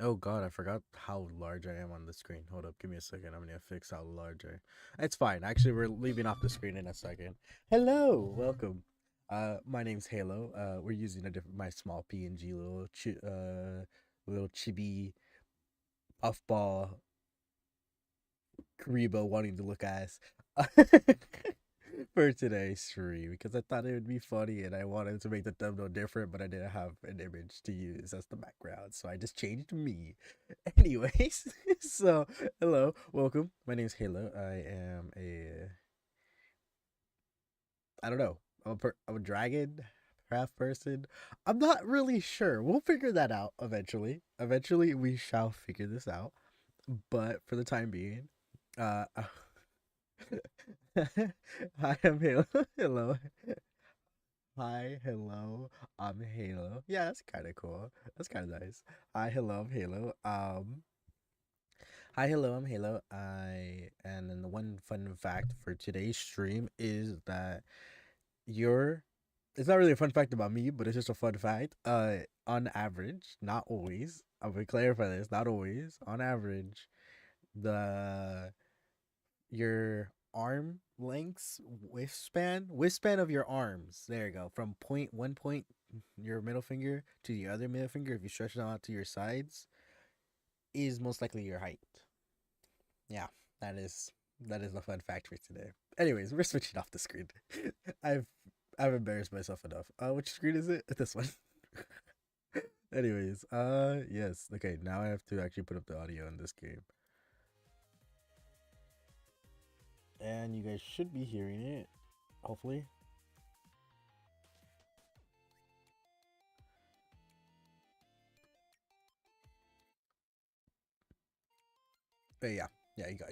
Oh god, I forgot how large I am on the screen. Hold up, give me a second. I'm gonna fix how large I. It's fine. Actually, we're leaving off the screen in a second. Hello, welcome. My name's Halo. We're using a different my small PNG little chibi puffball Karibo wanting to look ass for today's stream because I thought it would be funny and I wanted to make the thumbnail different, but I didn't have an image to use as the background, so I just changed me. Anyways, so hello, welcome. My name's Halo. I am a I don't know. I'm a dragon craft person. I'm not really sure. We'll figure that out eventually. Eventually, we shall figure this out. But for the time being, uh, hi, I'm Halo. Hello. Hi, hello. I'm Halo. Yeah, that's kind of cool. That's kind of nice. Hi, hello. I'm Halo. Hi, hello. I'm Halo. And then the one fun fact for today's stream is that you're. It's not really a fun fact about me, but it's just a fun fact. On average, not always. I'm gonna clarify this. Not always. On average, the your arm lengths wingspan of your arms, there you go, from one point your middle finger to the other middle finger, if you stretch it out to your sides, is most likely your height. Yeah, that is the fun fact for today. Anyways, we're switching off the screen. i've I've embarrassed myself enough. Which screen is it? This one. Anyways, yes, okay, now I have to actually put up the audio in this game, and you guys should be hearing it, hopefully. But yeah,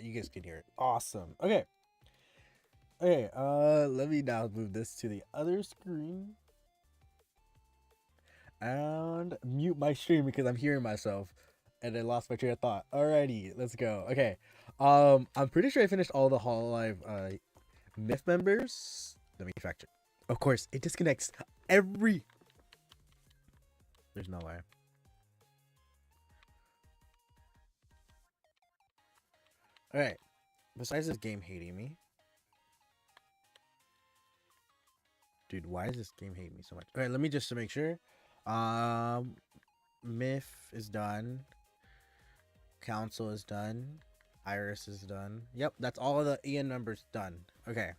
you guys can hear it. Awesome. Okay. Okay, let me now move this to the other screen and mute my stream because I'm hearing myself and I lost my train of thought. Alrighty, let's go. Okay. I'm pretty sure I finished all the Hololive myth members. Let me fact check. Of course, it disconnects every. There's no way. Alright. Besides this game hating me. Dude, why does this game hate me so much? Alright, let me just to make sure. Myth is done. Council is done. Iris is done. Yep, that's all of the Ian numbers done. Okay,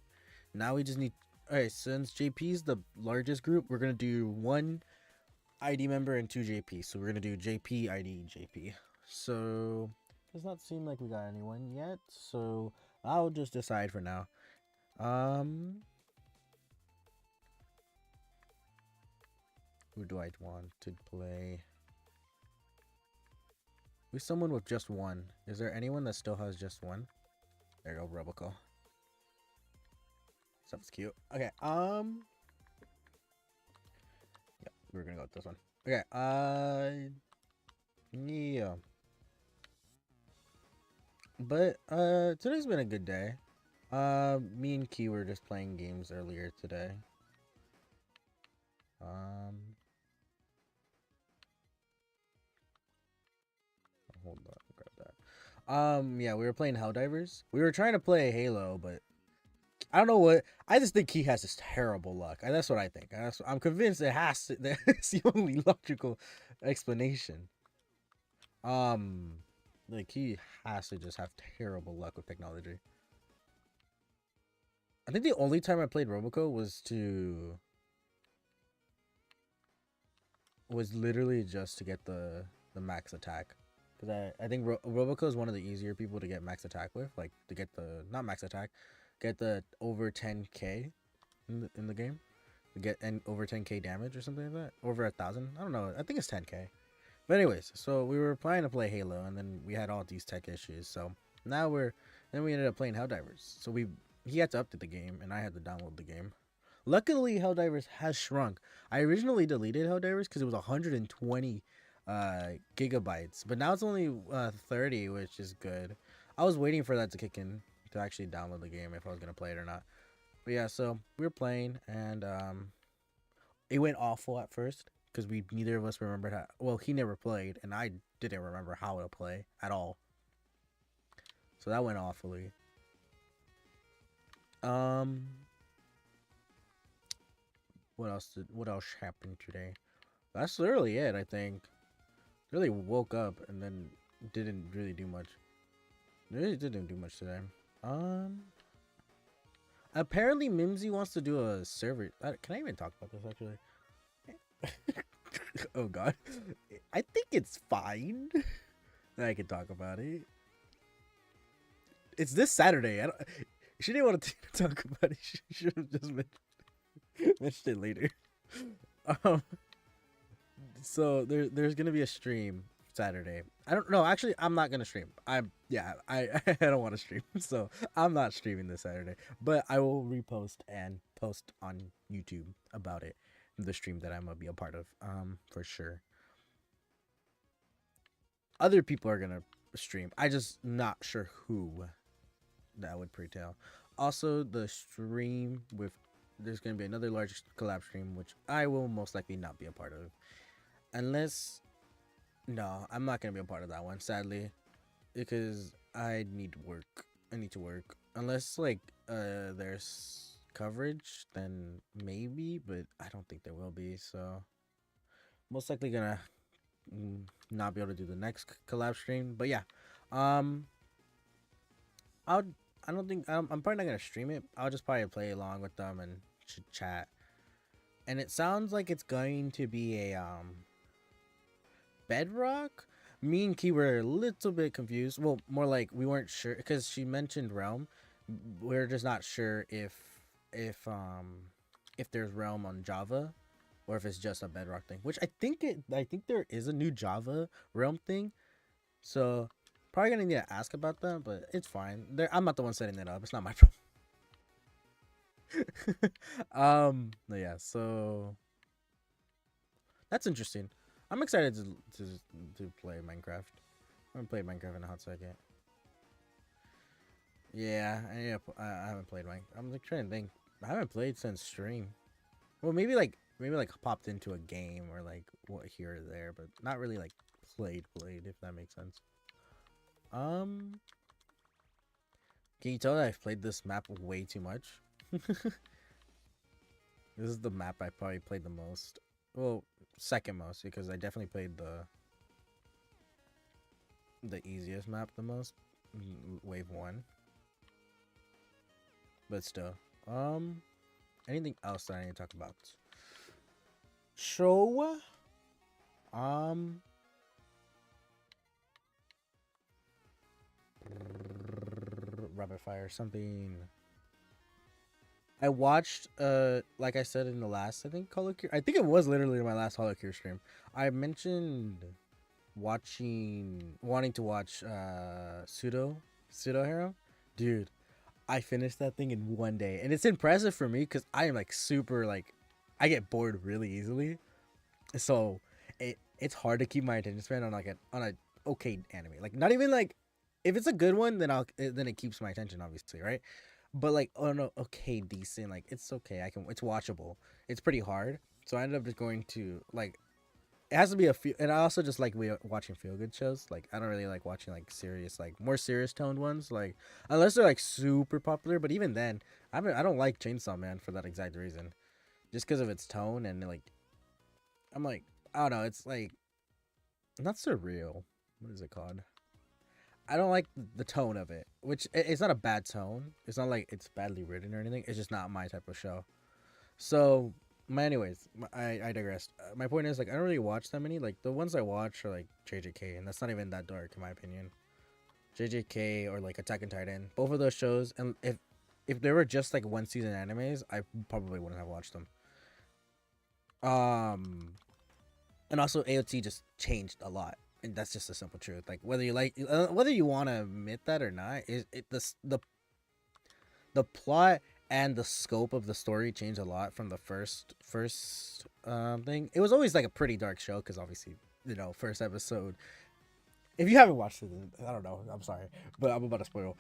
now we just need. Okay, since JP's the largest group, we're gonna do one ID member and two JP. So we're gonna do JP, ID, JP. So does not seem like we got anyone yet. So I'll just decide for now. Who do I want to play? With someone with just one. Is there anyone that still has just one? There you go, Roboco. Sounds cute. Okay, yeah, we're gonna go with this one. Okay, yeah. But, today's been a good day. Me and Key were just playing games earlier today. Hold on, grab that. Yeah, we were playing Helldivers. We were trying to play Halo, but I don't know what. I just think he has this terrible luck. That's what I think. I'm convinced it has to. That's the only logical explanation. Like he has to just have terrible luck with technology. I think the only time I played Roboco was literally just to get the max attack. Because I think Roboco is one of the easier people to get max attack with, like to get the not max attack, get the over 10k in the game, to get over 10k damage or something like that, over 1,000. I don't know. I think it's 10k. But anyways, so we were planning to play Halo, and then we had all these tech issues. So now we ended up playing Helldivers. So he had to update the game, and I had to download the game. Luckily, Helldivers has shrunk. I originally deleted Helldivers because it was 120 gigabytes, but now it's only 30, which is good. I was waiting for that to kick in to actually download the game if I was gonna play it or not. But yeah, so we were playing, and it went awful at first because we neither of us remembered how. Well, he never played, and I didn't remember how to play at all. So that went awfully. What else happened today? That's literally it, I think. Really woke up and then didn't really do much. Really didn't do much today. Apparently Mimsy wants to do a server. Can I even talk about this actually? Oh god. I think it's fine that I can talk about it. It's this Saturday. She didn't want to talk about it. She should have just mentioned it later. So there's gonna be a stream Saturday. I don't know. Actually, I'm not gonna stream. I don't want to stream, so I'm not streaming this Saturday. But I will repost and post on YouTube about it, the stream that I'm gonna be a part of. For sure. Other people are gonna stream. I just not sure who that would pre-tell. Also, the stream with there's gonna be another large collab stream, which I will most likely not be a part of, unless. No, I'm not gonna be a part of that one, sadly, because I need work. I need to work. Unless like there's coverage, then maybe, but I don't think there will be. So most likely gonna not be able to do the next collab stream. But yeah, I'm probably not gonna stream it. I'll just probably play along with them and chat. And it sounds like it's going to be a Bedrock. Me and Key were a little bit confused. Well, more like we weren't sure because she mentioned Realm. We're just not sure if there's Realm on Java or if it's just a Bedrock thing. Which I think there is a new Java Realm thing. So probably gonna need to ask about that, but it's fine. I'm not the one setting it up. It's not my problem. Yeah, so that's interesting. I'm excited to play Minecraft. I'm gonna play Minecraft in a hot second. Yeah, I haven't played Minecraft. I'm like trying to think. I haven't played since stream. Well, maybe like popped into a game or like what here or there, but not really like played if that makes sense. Can you tell that I've played this map way too much? This is the map I probably played the most. Well, second most, because I definitely played the easiest map the most, wave 1. But still, anything else that I need to talk about? So, rapid fire something. I watched, like I said in the last, I think HOLOCURE. I think it was literally my last HOLOCURE stream. I mentioned wanting to watch Pseudo Hero. Dude, I finished that thing in one day, and it's impressive for me because I am like super like, I get bored really easily, so it's hard to keep my attention span on a okay anime. Like not even like, if it's a good one, then it keeps my attention, obviously, right? But like, oh no, okay, decent, like it's okay, it's watchable. It's pretty hard, so I ended up just going to like, it has to be and I also just like watching feel good shows. Like I don't really like watching like serious, like more serious toned ones, like unless they're like super popular. But even then, I don't like Chainsaw Man for that exact reason, just because of its tone. And like, I'm like, I don't know, it's like not surreal. What is it called? I don't like the tone of it, which it's not a bad tone. It's not like it's badly written or anything. It's just not my type of show. So, I digressed. My point is, like, I don't really watch that many. Like, the ones I watch are like JJK, and that's not even that dark in my opinion. JJK or like Attack on Titan, both of those shows. And if there were just like one season animes, I probably wouldn't have watched them. And also AOT just changed a lot. And that's just a simple truth. Like whether you want to admit that or not, the plot and the scope of the story changed a lot from the first thing. It was always like a pretty dark show because obviously, you know, first episode. If you haven't watched it, I don't know. I'm sorry, but I'm about to spoil.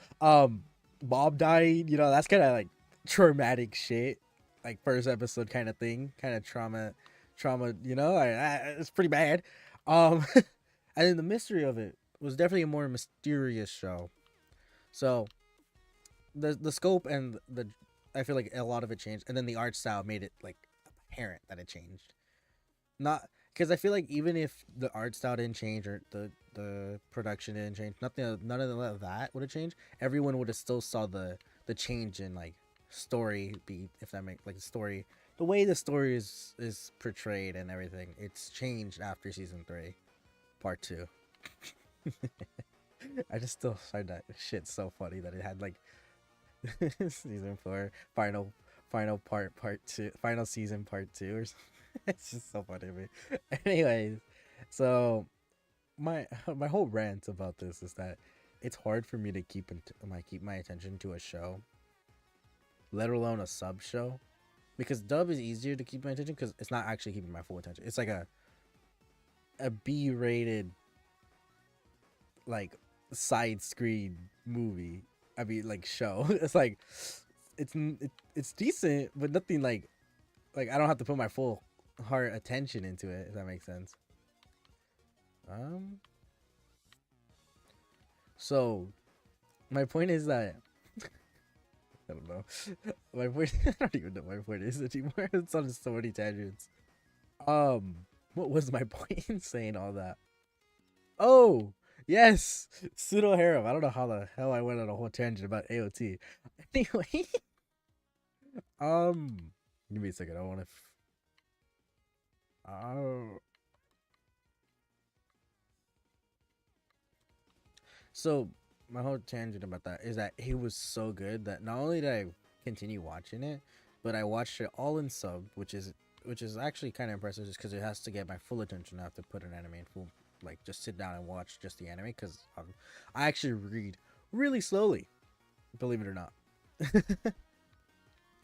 Bob died. You know, that's kind of like traumatic shit. Like first episode kind of thing, kind of trauma. You know, it's pretty bad. And then the mystery of it was definitely a more mysterious show. So the scope and the I feel like a lot of it changed, and then the art style made it like apparent that it changed. Not because I feel like even if the art style didn't change or the production didn't change, none of that would have changed. Everyone would have still saw the change in like story beat, if that makes like the story, the way the story is portrayed and everything. It's changed after season 3, part 2. I just still find that shit so funny that it had like season 4 part 2, final season part 2 or something. It's just so funny to me. Anyways, so my whole rant about this is that it's hard for me to keep my attention to a show, let alone a sub show, because dub is easier to keep my attention because it's not actually keeping my full attention. It's like a B-rated like side screen movie. I mean, like show. It's like it's decent, but nothing like I don't have to put my full heart attention into it. If that makes sense. Um. So my point is that I don't know. My point. I don't even know what my point is anymore. It's on so many tangents. What was my point in saying all that? Oh, yes, pseudo harem. I don't know how the hell I went on a whole tangent about AOT. Anyway, um, give me a second. I want to. Oh, so my whole tangent about that is that it was so good that not only did I continue watching it, but I watched it all in sub, which is actually kind of impressive, just because it has to get my full attention. I have to put an anime in full, like just sit down and watch just the anime, because I actually read really slowly, believe it or not.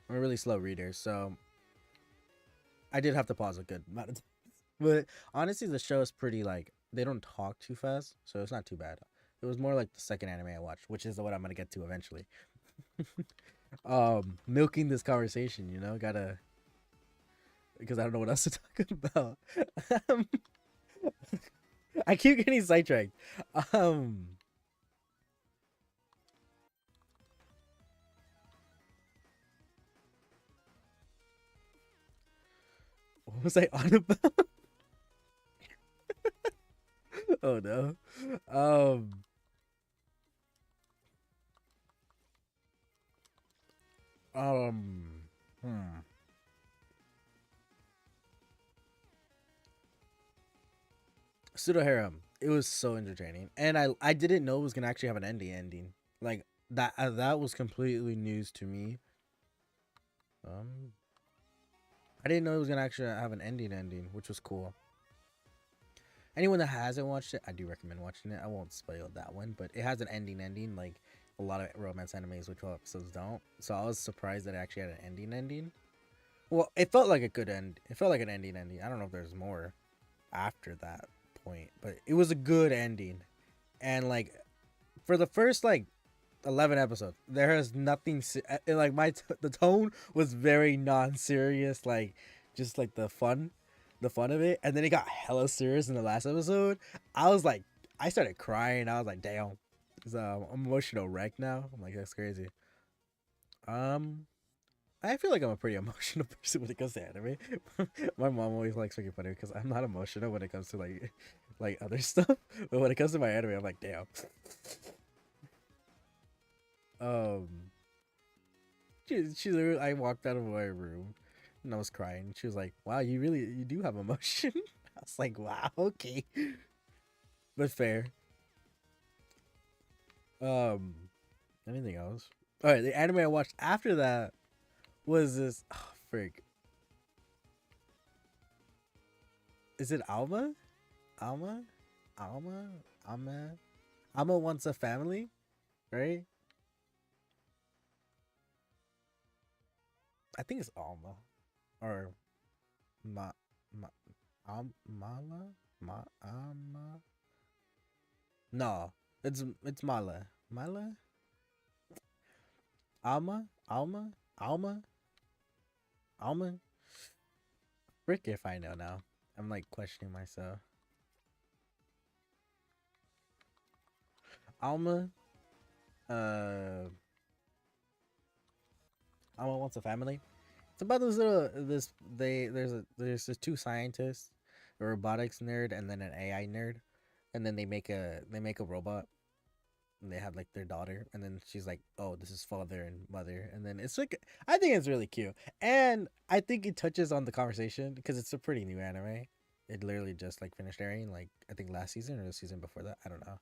I'm a really slow reader, so I did have to pause a good amount of time. But honestly, the show is pretty like they don't talk too fast, so it's not too bad. It was more like the second anime I watched, which is the one I'm gonna get to eventually. Milking this conversation, gotta, because I don't know what else to talk about. um, I keep getting sidetracked. Um, what was I on about? Oh no. Um, um, hmm. Pseudo harem. It was so entertaining, and I didn't know it was gonna actually have an ending. Like that was completely news to me. Um, I didn't know it was gonna actually have an ending, which was cool. Anyone that hasn't watched it, I do recommend watching it. I won't spoil that one, but it has an ending, like a lot of romance animes with 12 episodes don't. So I was surprised that it actually had an ending. Well, it felt like a good end. It felt like an ending. I don't know if there's more after that point, but it was a good ending. And like for the first like 11 episodes, there is nothing like the tone was very non-serious, like just like the fun of it, and then it got hella serious in the last episode. I was like, I started crying. I was like, damn, I'm emotional wreck now. I'm like, that's crazy. um I feel like I'm a pretty emotional person when it comes to anime. My mom always likes making fun of me because I'm not emotional when it comes to like other stuff, but when it comes to my anime, I'm like, damn. um she literally, I walked out of my room and I was crying. She was like, wow, you do have emotion. I was like, wow, okay. But fair. um Anything else? All right, the anime I watched after that was this, oh frick, is it Alma Alma Alma Alma Wants a Family, right? I think it's Alma or Ma Ma Mala Ma Alma. No, it's Mala Alma Alma. Frick if I know now. I'm like questioning myself. Alma, uh, Alma wants a family. It's about this little this they there's this two scientists, a robotics nerd and then an AI nerd, and then they make a robot, and they have like their daughter, and then she's like, oh, this is father and mother, and then it's like, I think it's really cute, and I think it touches on the conversation because it's a pretty new anime. It literally just like finished airing, like I think last season or the season before that. I don't know.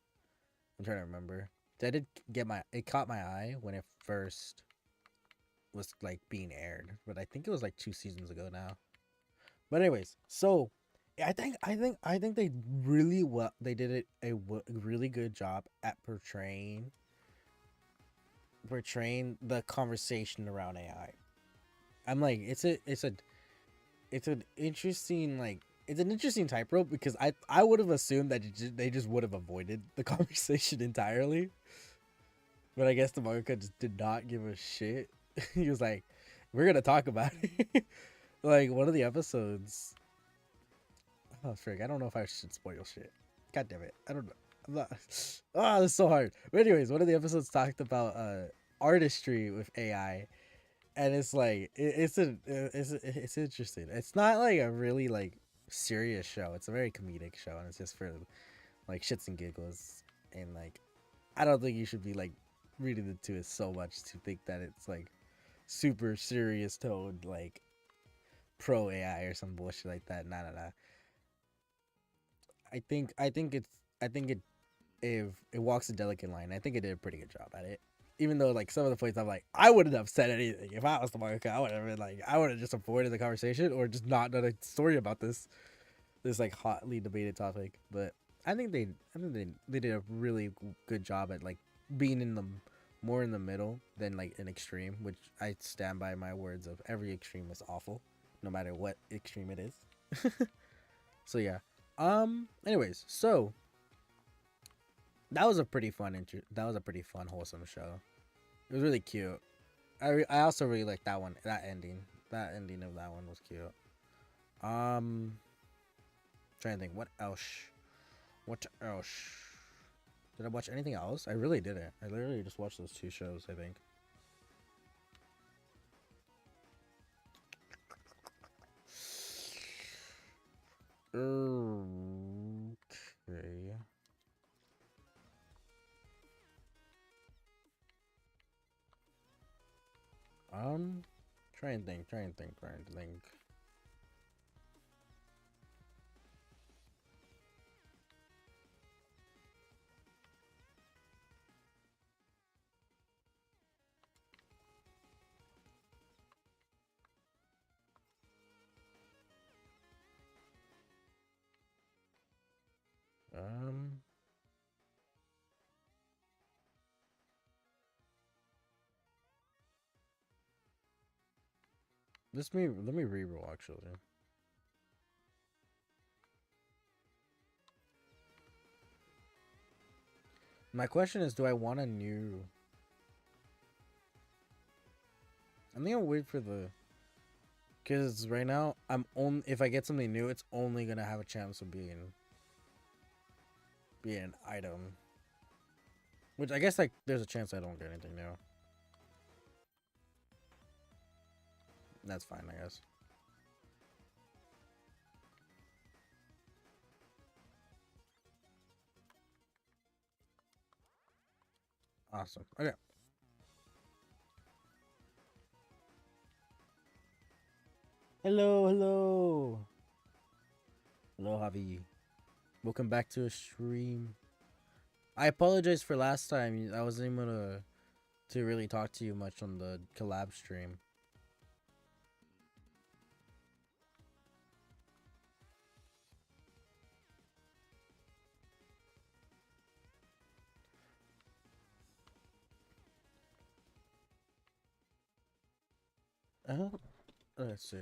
I'm trying to remember. I did get my it caught my eye when it first was like being aired, but I think it was like 2 seasons ago now. But anyways, so I think they really well they did it really good job at portraying the conversation around AI. I'm like it's an interesting like it's an interesting tightrope because I would have assumed that they just would have avoided the conversation entirely, but I guess the manga just did not give a shit. He was like, "We're gonna talk about it." Like one of the episodes. Oh frig, I don't know if I should spoil shit. God damn it, I don't know. I'm not. Oh, this is so hard. But anyways, one of the episodes talked about artistry with AI, and it's like it's interesting. It's not like a really like serious show. It's a very comedic show, and it's just for like shits and giggles. And like, I don't think you should be like reading into it so much to think that it's like super serious tone, like pro AI or some bullshit like that. Nah, nah, nah. I think it if it walks a delicate line. I think it did a pretty good job at it. Even though like some of the points I'm like, I wouldn't have said anything if I was the mangaka. I would have been like, I would have just avoided the conversation or just not done a story about this like hotly debated topic. But I think they did a really good job at like being in the more in the middle than like an extreme, which I stand by my words of every extreme is awful, no matter what extreme it is. So yeah. Anyways, so that was a pretty that was a pretty fun wholesome show. It was really cute. I also really liked that one. That ending of that one was cute. Um, trying to think what else. What else? Did I watch anything else? I really didn't. I literally just watched those two shows. I think. Okay. Try and think. Try and think. Try and think. Um, let me reroll actually. My question is, do I want a new? I think I'll wait for the. Because right now, I'm only if I get something new, it's only gonna have a chance of being an item. Which I guess like there's a chance I don't get anything new. That's fine, I guess. Awesome. Okay. Hello, hello, hello, Javi. Welcome back to a stream. I apologize for last time. I wasn't able to really talk to you much on the collab stream. Uh, let's see.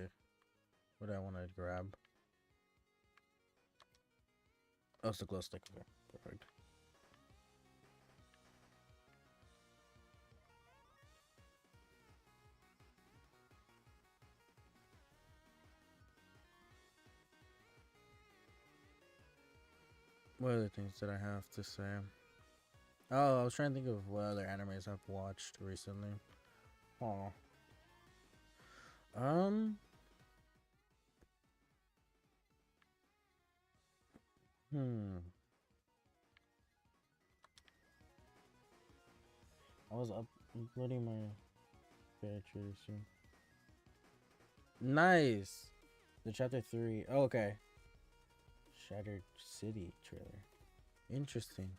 What do I want to grab? Oh, it's the glow stick. Okay, perfect. What other things did I have to say? Oh, I was trying to think of what other animes I've watched recently. Oh. Um. Hmm. I was uploading my pictures. Nice. The chapter 3. Oh, okay. Shattered City trailer. Interesting.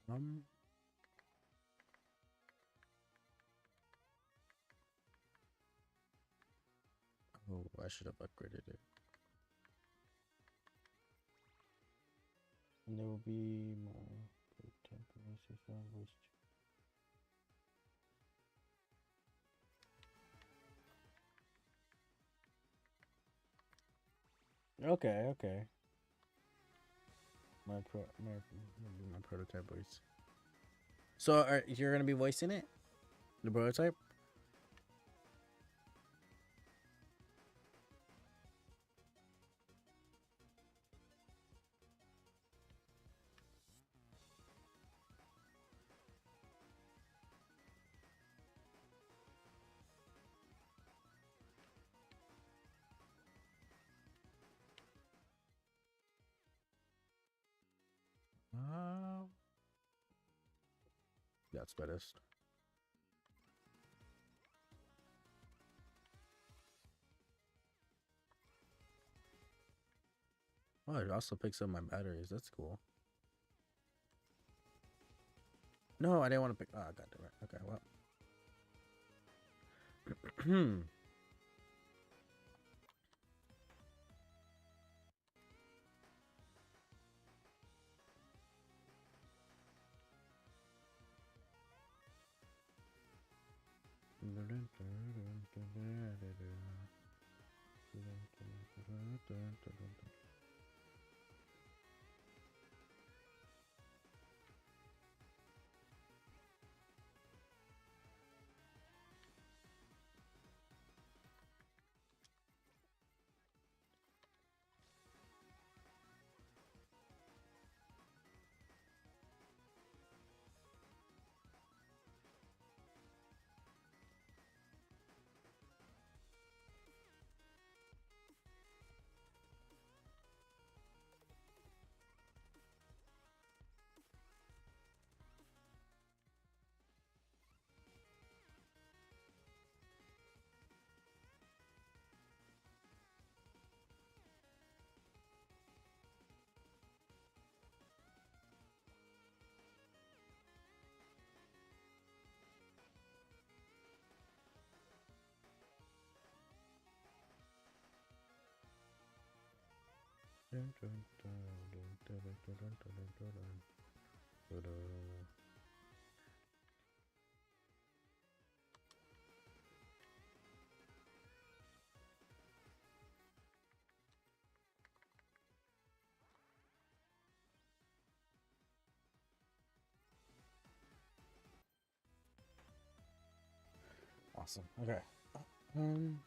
Um. Oh, I should have upgraded it. And there will be more voice. Okay, okay. My prototype voice. So you're gonna be voicing it? The prototype? Uh, that's best. Oh, it also picks up my batteries. That's cool. No, I didn't want to pick. Oh, I got it right. Okay, well. Awesome. Okay. Um.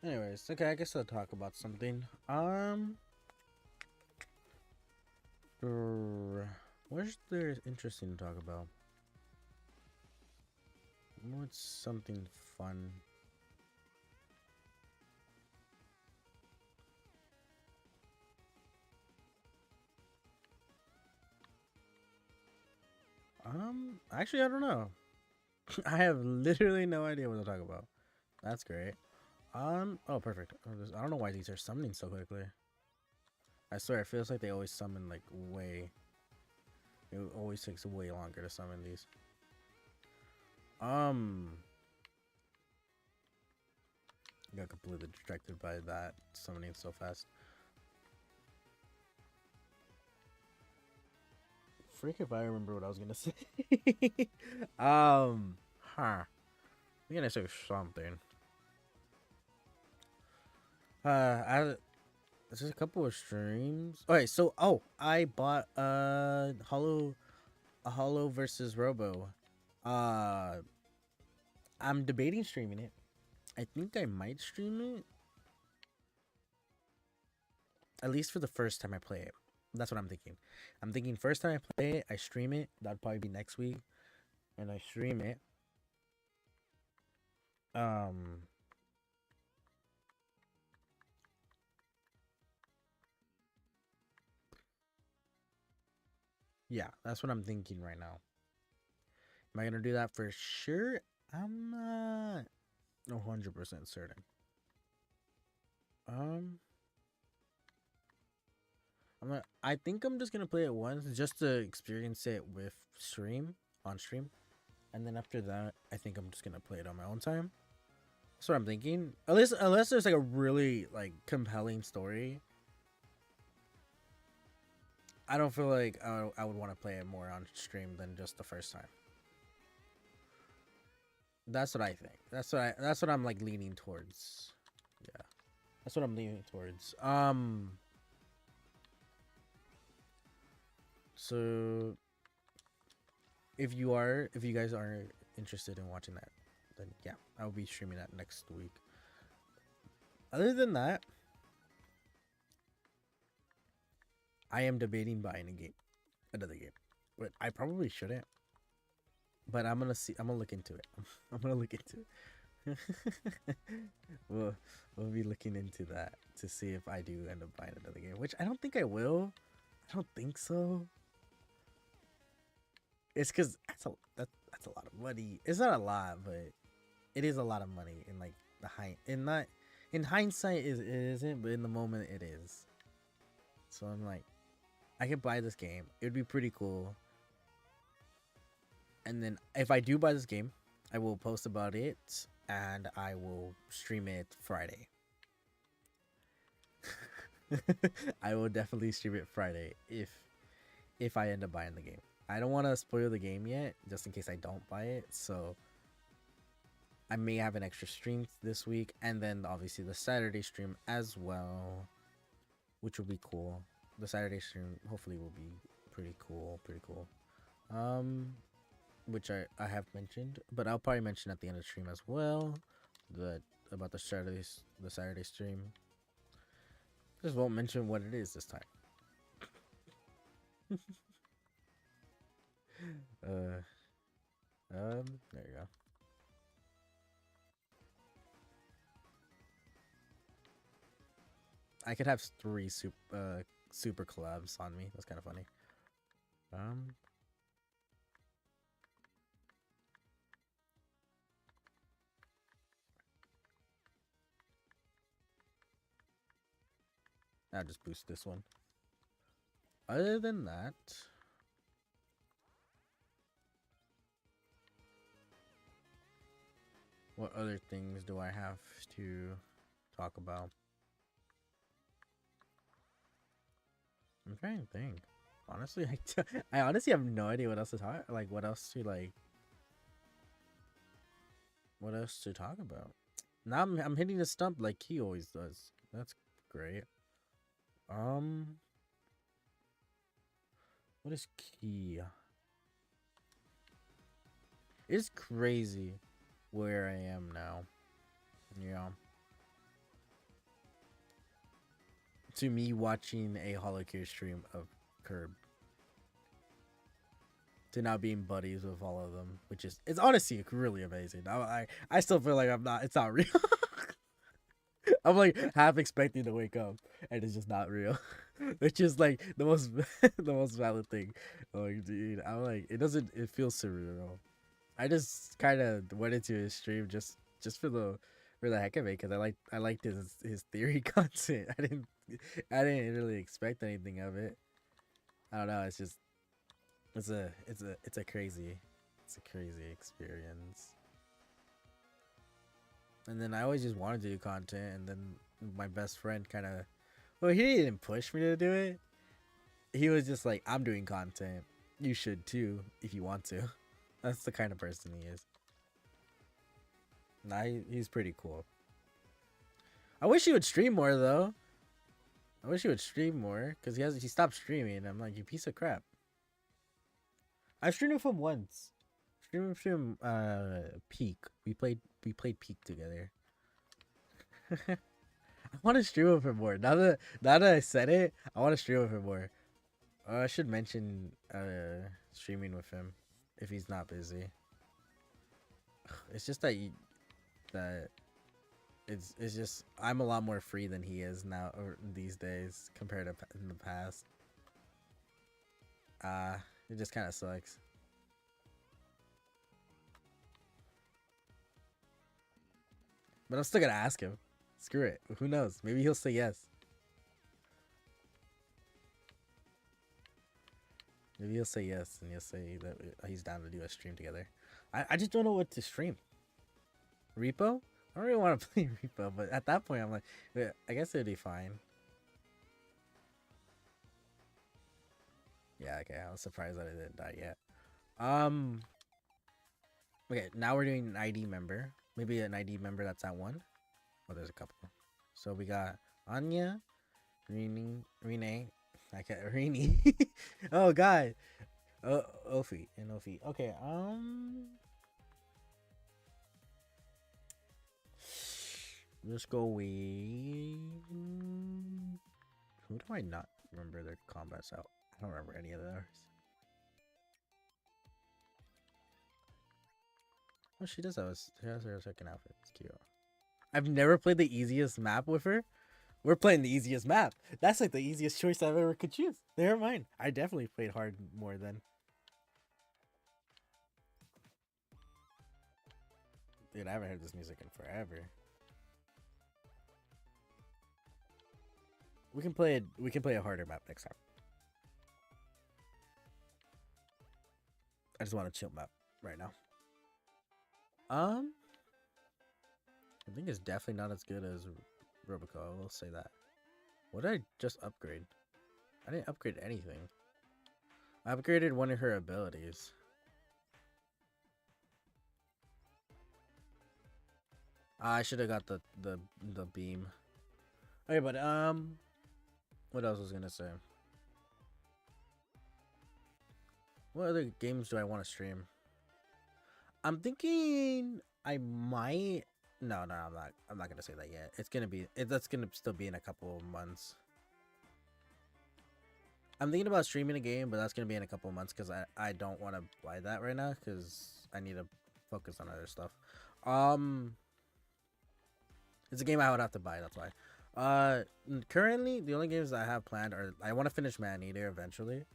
Anyways, okay, I guess I'll talk about something. What's there interesting to talk about? What's something fun? Actually, I don't know. I have literally no idea what to talk about. That's great. Oh, perfect. I don't know why these are summoning so quickly. I swear, it feels like they always summon like way. It always takes way longer to summon these. I got completely distracted by that summoning so fast. Freak if I remember what I was gonna say. I'm gonna say something. There's just a couple of streams. Okay, so I bought Holo versus Robo. I'm debating streaming it. I think I might stream it. At least for the first time I play it. That's what I'm thinking. I'm thinking first time I play it, I stream it. That'd probably be next week. And I stream it. Yeah, that's what I'm thinking right now. Am I gonna do that for sure? I'm not 100% certain. I think I'm just gonna play it once just to experience it with on stream, and then after that, I think I'm just gonna play it on my own time. That's what I'm thinking. Unless there's like a really like compelling story, I don't feel like I would want to play it more on stream than just the first time. That's what I think. That's what I'm like leaning towards. Yeah, that's what I'm leaning towards. So if you guys are interested in watching that, then yeah, I'll be streaming that next week. Other than that, I am debating buying another game, but I probably shouldn't. But I'm gonna look into it. I'm gonna look into it. we'll be looking into that to see if I do end up buying another game, which I don't think I will. I don't think so. It's because that's a lot of money. It's not a lot, but it is a lot of money in like in hindsight it isn't, but in the moment it is. So I'm like, I could buy this game. It would be pretty cool. And then if I do buy this game, I will post about it and I will stream it Friday. I will definitely stream it Friday if I end up buying the game. I don't want to spoil the game yet, just in case I don't buy it. So I may have an extra stream this week, and then obviously the Saturday stream as well, which will be cool. The Saturday stream hopefully will be pretty cool. Which I have mentioned, but I'll probably mention at the end of the stream as well. About the Saturday stream. Just won't mention what it is this time. There you go. I could have 3 super collabs on me. That's kind of funny. I'll just boost this one. Other than that, what other things do I have to talk about? I'm trying to think. Honestly, I honestly have no idea what else to talk. Like, what else to talk about. Now I'm hitting the stump like he always does. That's great. Um, what is key? It's crazy where I am now. Yeah. To me, watching a HOLOCURE stream of Curb, to now being buddies with all of them, which is, it's honestly really amazing. I still feel like it's not real. I'm like half expecting to wake up and it's just not real, which is like the most the most valid thing. Like, dude, I'm like, it feels surreal. I just kind of went into his stream just for the heck of it, because I liked his theory content. I didn't really expect anything of it. I don't know. It's just it's a crazy experience. And then I always just wanted to do content, and then my best friend kind of, well, he didn't push me to do it. He was just like, I'm doing content. You should too if you want to. That's the kind of person he is. Nah, he's pretty cool. I wish he would stream more though. I wish he would stream more, because he stopped streaming. I'm like, you piece of crap. I streamed with him once. Streamed with him Peak. We played Peak together. I want to stream with him more. Now that I said it, I want to stream with him more. I should mention streaming with him if he's not busy. It's just that it's just I'm a lot more free than he is now, or these days, compared to in the past. It just kind of sucks. But I'm still gonna ask him. Screw it. Who knows? Maybe he'll say yes. Maybe he'll say yes, and he'll say that he's down to do a stream together. I just don't know what to stream. Repo? I don't really want to play Repo, but at that point I'm like, yeah, I guess it'd be fine. Yeah, okay. I was surprised that it didn't die yet. Okay, now we're doing an ID member. Maybe an ID member that's at 1. Oh, there's a couple. So we got Anya, Renee. I can't. Renee. Oh God. Ophi and Ophi. Okay. Let's go with. Who do I not remember their combats out? I don't remember any of theirs. Oh, she does have her second outfit. It's cute. I've never played the easiest map with her. We're playing the easiest map. That's like the easiest choice I've ever could choose. Never mind. I definitely played hard more than. Dude, I haven't heard this music in forever. We can play a harder map next time. I just want a chill map right now. I think it's definitely not as good as Robico. I will say that. What did I just upgrade? I didn't upgrade anything. I upgraded one of her abilities. I should have got the beam. Okay, but what else was I gonna say? What other games do I want to stream? I'm thinking I might. No, I'm not. I'm not gonna say that yet. That's gonna still be in a couple of months. I'm thinking about streaming a game, but that's gonna be in a couple of months, because I don't want to buy that right now, because I need to focus on other stuff. It's a game I would have to buy. That's why. Currently the only games I have planned are, I want to finish Maneater eventually,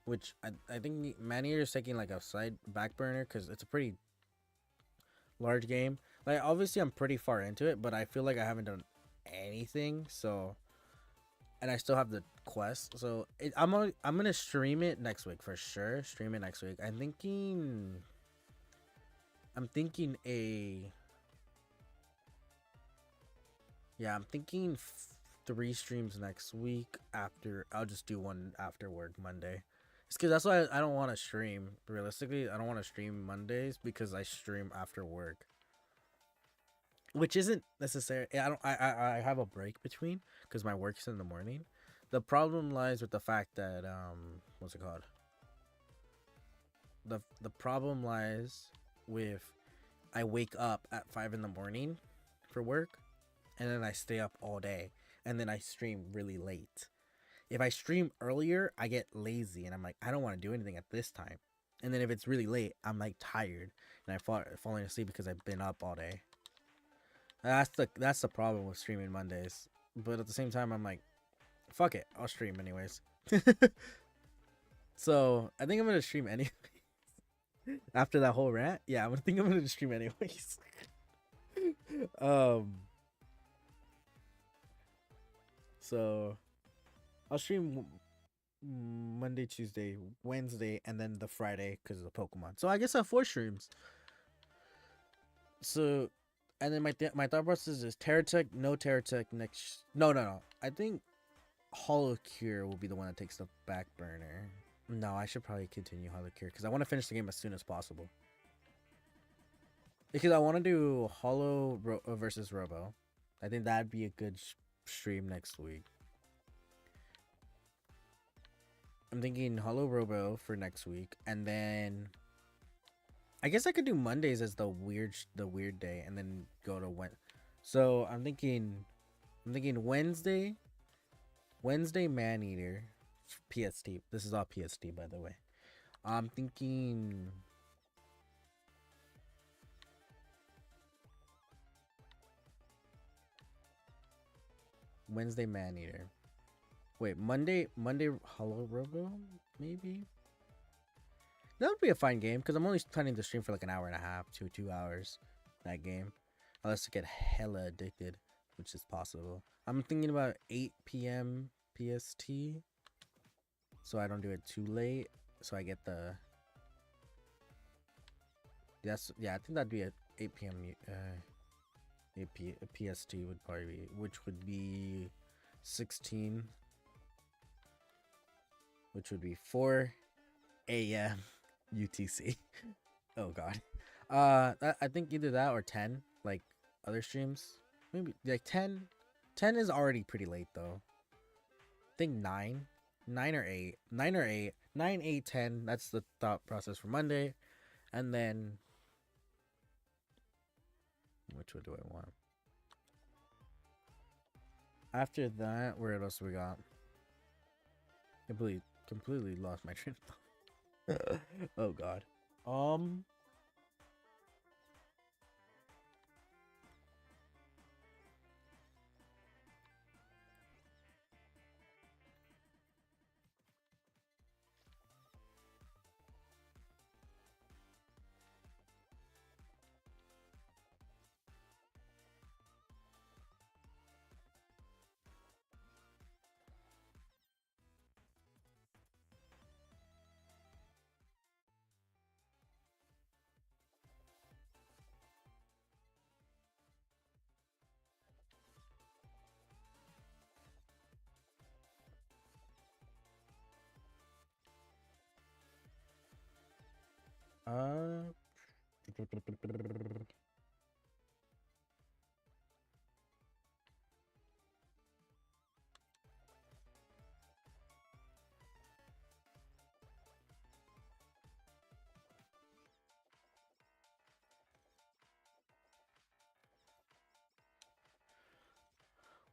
which I think Maneater is taking like a back burner, because it's a pretty large game. Like, obviously I'm pretty far into it, but I feel like I haven't done anything, so, and I still have the quest, so I'm gonna stream it next week for sure. Stream it next week. I'm thinking I'm thinking 3 streams next week. I'll just do one after work Monday. It's because that's why I don't want to stream. Realistically, I don't want to stream Mondays because I stream after work, which isn't necessary. I have a break between because my work's in the morning. The problem lies with the fact that what's it called? The problem lies with I wake up at 5 in the morning for work, and then I stay up all day, and then I stream really late. If I stream earlier, I get lazy, and I'm like, I don't want to do anything at this time. And then if it's really late, I'm like tired, and I falling asleep because I've been up all day. That's the problem with streaming Mondays. But at the same time, I'm like, fuck it, I'll stream anyways. So I think I'm gonna stream anyways. After that whole rant, yeah, I'm gonna stream anyways. So I'll stream Monday, Tuesday, Wednesday, and then the Friday because of the Pokemon. So I guess I have 4 streams. So, and then my thought process is Terratech, no Terratech next. No. I think HOLOCURE will be the one that takes the back burner. No, I should probably continue HOLOCURE because I want to finish the game as soon as possible. Because I want to do versus Robo. I think that'd be a good stream next week. I'm thinking Holo Robo for next week, and then I guess I could do Mondays as the weird day, and then go to So I'm thinking Wednesday Maneater, PST. This is all PST, by the way. I'm thinking Wednesday Maneater. Wait, Monday Holo Robo, maybe? That would be a fine game, because I'm only planning to stream for like an hour and a half to 2 hours, that game. Unless I get hella addicted, which is possible. I'm thinking about 8 p.m. PST, so I don't do it too late, so I get the... Yeah, I think that'd be at 8 p.m. 8 PST would probably be, which would be 16, which would be 4 a.m. UTC. Oh god. I think either that or 10, like other streams. Maybe like 10 is already pretty late though. I think 9 or 8. 9, 8, 10. That's the thought process for Monday. And then which one do I want? After that, where else we got? Completely lost my train of thought. Oh god.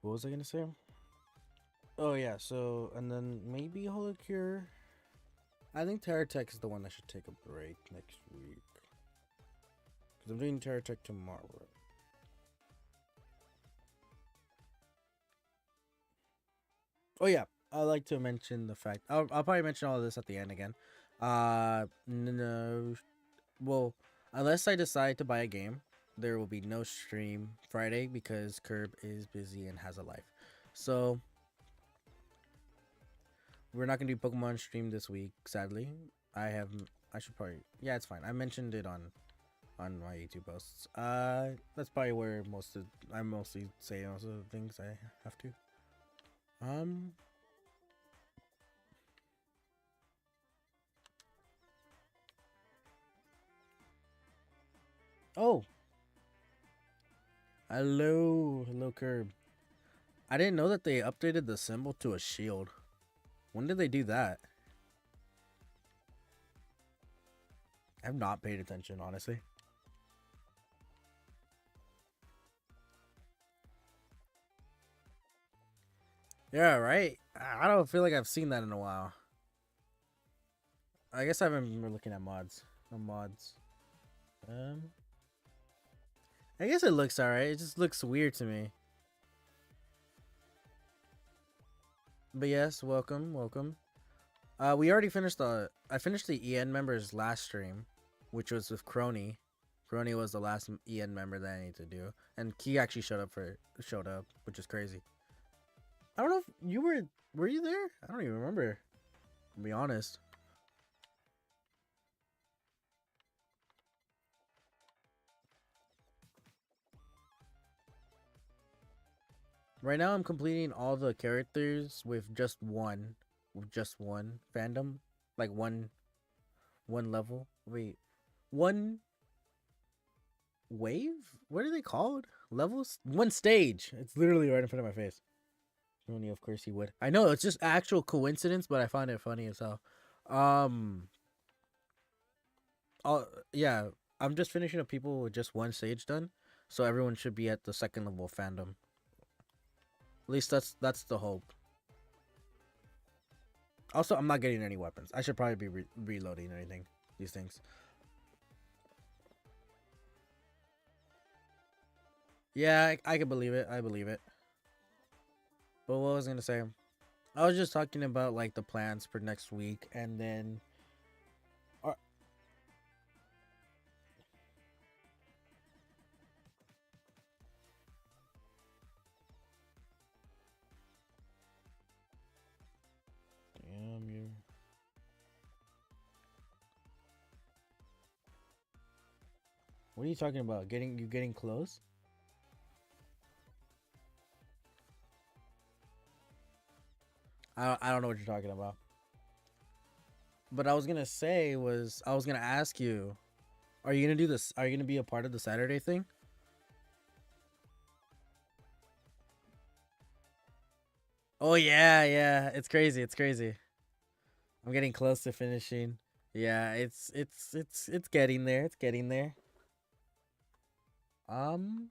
What was I gonna say? Oh yeah, so and then maybe HoloCure. I think Terratech is the one that should take a break next week. Because I'm doing Terratech tomorrow. Oh yeah, I'd like to mention the fact I'll probably mention all of this at the end again. No, well, unless I decide to buy a game, there will be no stream Friday because Curb is busy and has a life. So we're not gonna do Pokemon stream this week, sadly. I should probably, yeah, it's fine. I mentioned it on my YouTube posts. That's probably where I mostly say most of the things I have to. Um. Oh, hello, Curb. I didn't know that they updated the symbol to a shield. When did they do that? I've not paid attention, honestly. Yeah, right. I don't feel like I've seen that in a while. I guess I haven't been looking at mods. No mods. Um. I guess it looks alright. It just looks weird to me. But yes, welcome. We already finished I finished the EN members last stream, which was with Crony. Crony was the last EN member that I need to do, and Key actually showed up, which is crazy. I don't know if you were you there? I don't even remember. To be honest. Right now, I'm completing all the characters with just one fandom, like one level. Wait, one wave? What are they called? Levels? One stage. It's literally right in front of my face. Only, of course, he would. I know it's just actual coincidence, but I find it funny as hell. Um. Oh yeah, I'm just finishing up people with just one stage done, so everyone should be at the second level of fandom. At least that's the hope. Also, I'm not getting any weapons. I should probably be reloading anything. These things. Yeah, I can believe it. I believe it. But what was I gonna say? I was just talking about like the plans for next week, and then. Damn you. What are you talking about? Getting close? I don't know what you're talking about. But I was gonna say was I was gonna ask you, are you gonna do this? Are you gonna be a part of the Saturday thing? Oh yeah. It's crazy. It's crazy. I'm getting close to finishing. Yeah, it's getting there. It's getting there. Um,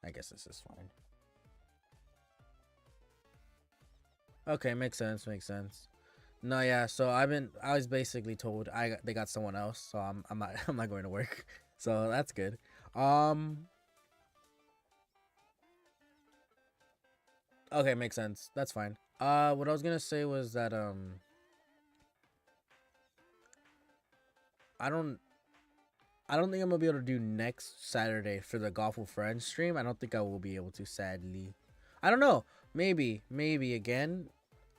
I guess this is fine. Okay, makes sense. Makes sense. No, yeah. So I was basically told they got someone else, so I'm not I'm not going to work. So that's good. Um, okay, makes sense. That's fine. What I was gonna say was that I don't I don't think I'm gonna be able to do next Saturday for the Golf with Friends stream. I don't think I will be able to, sadly. I don't know. Maybe again.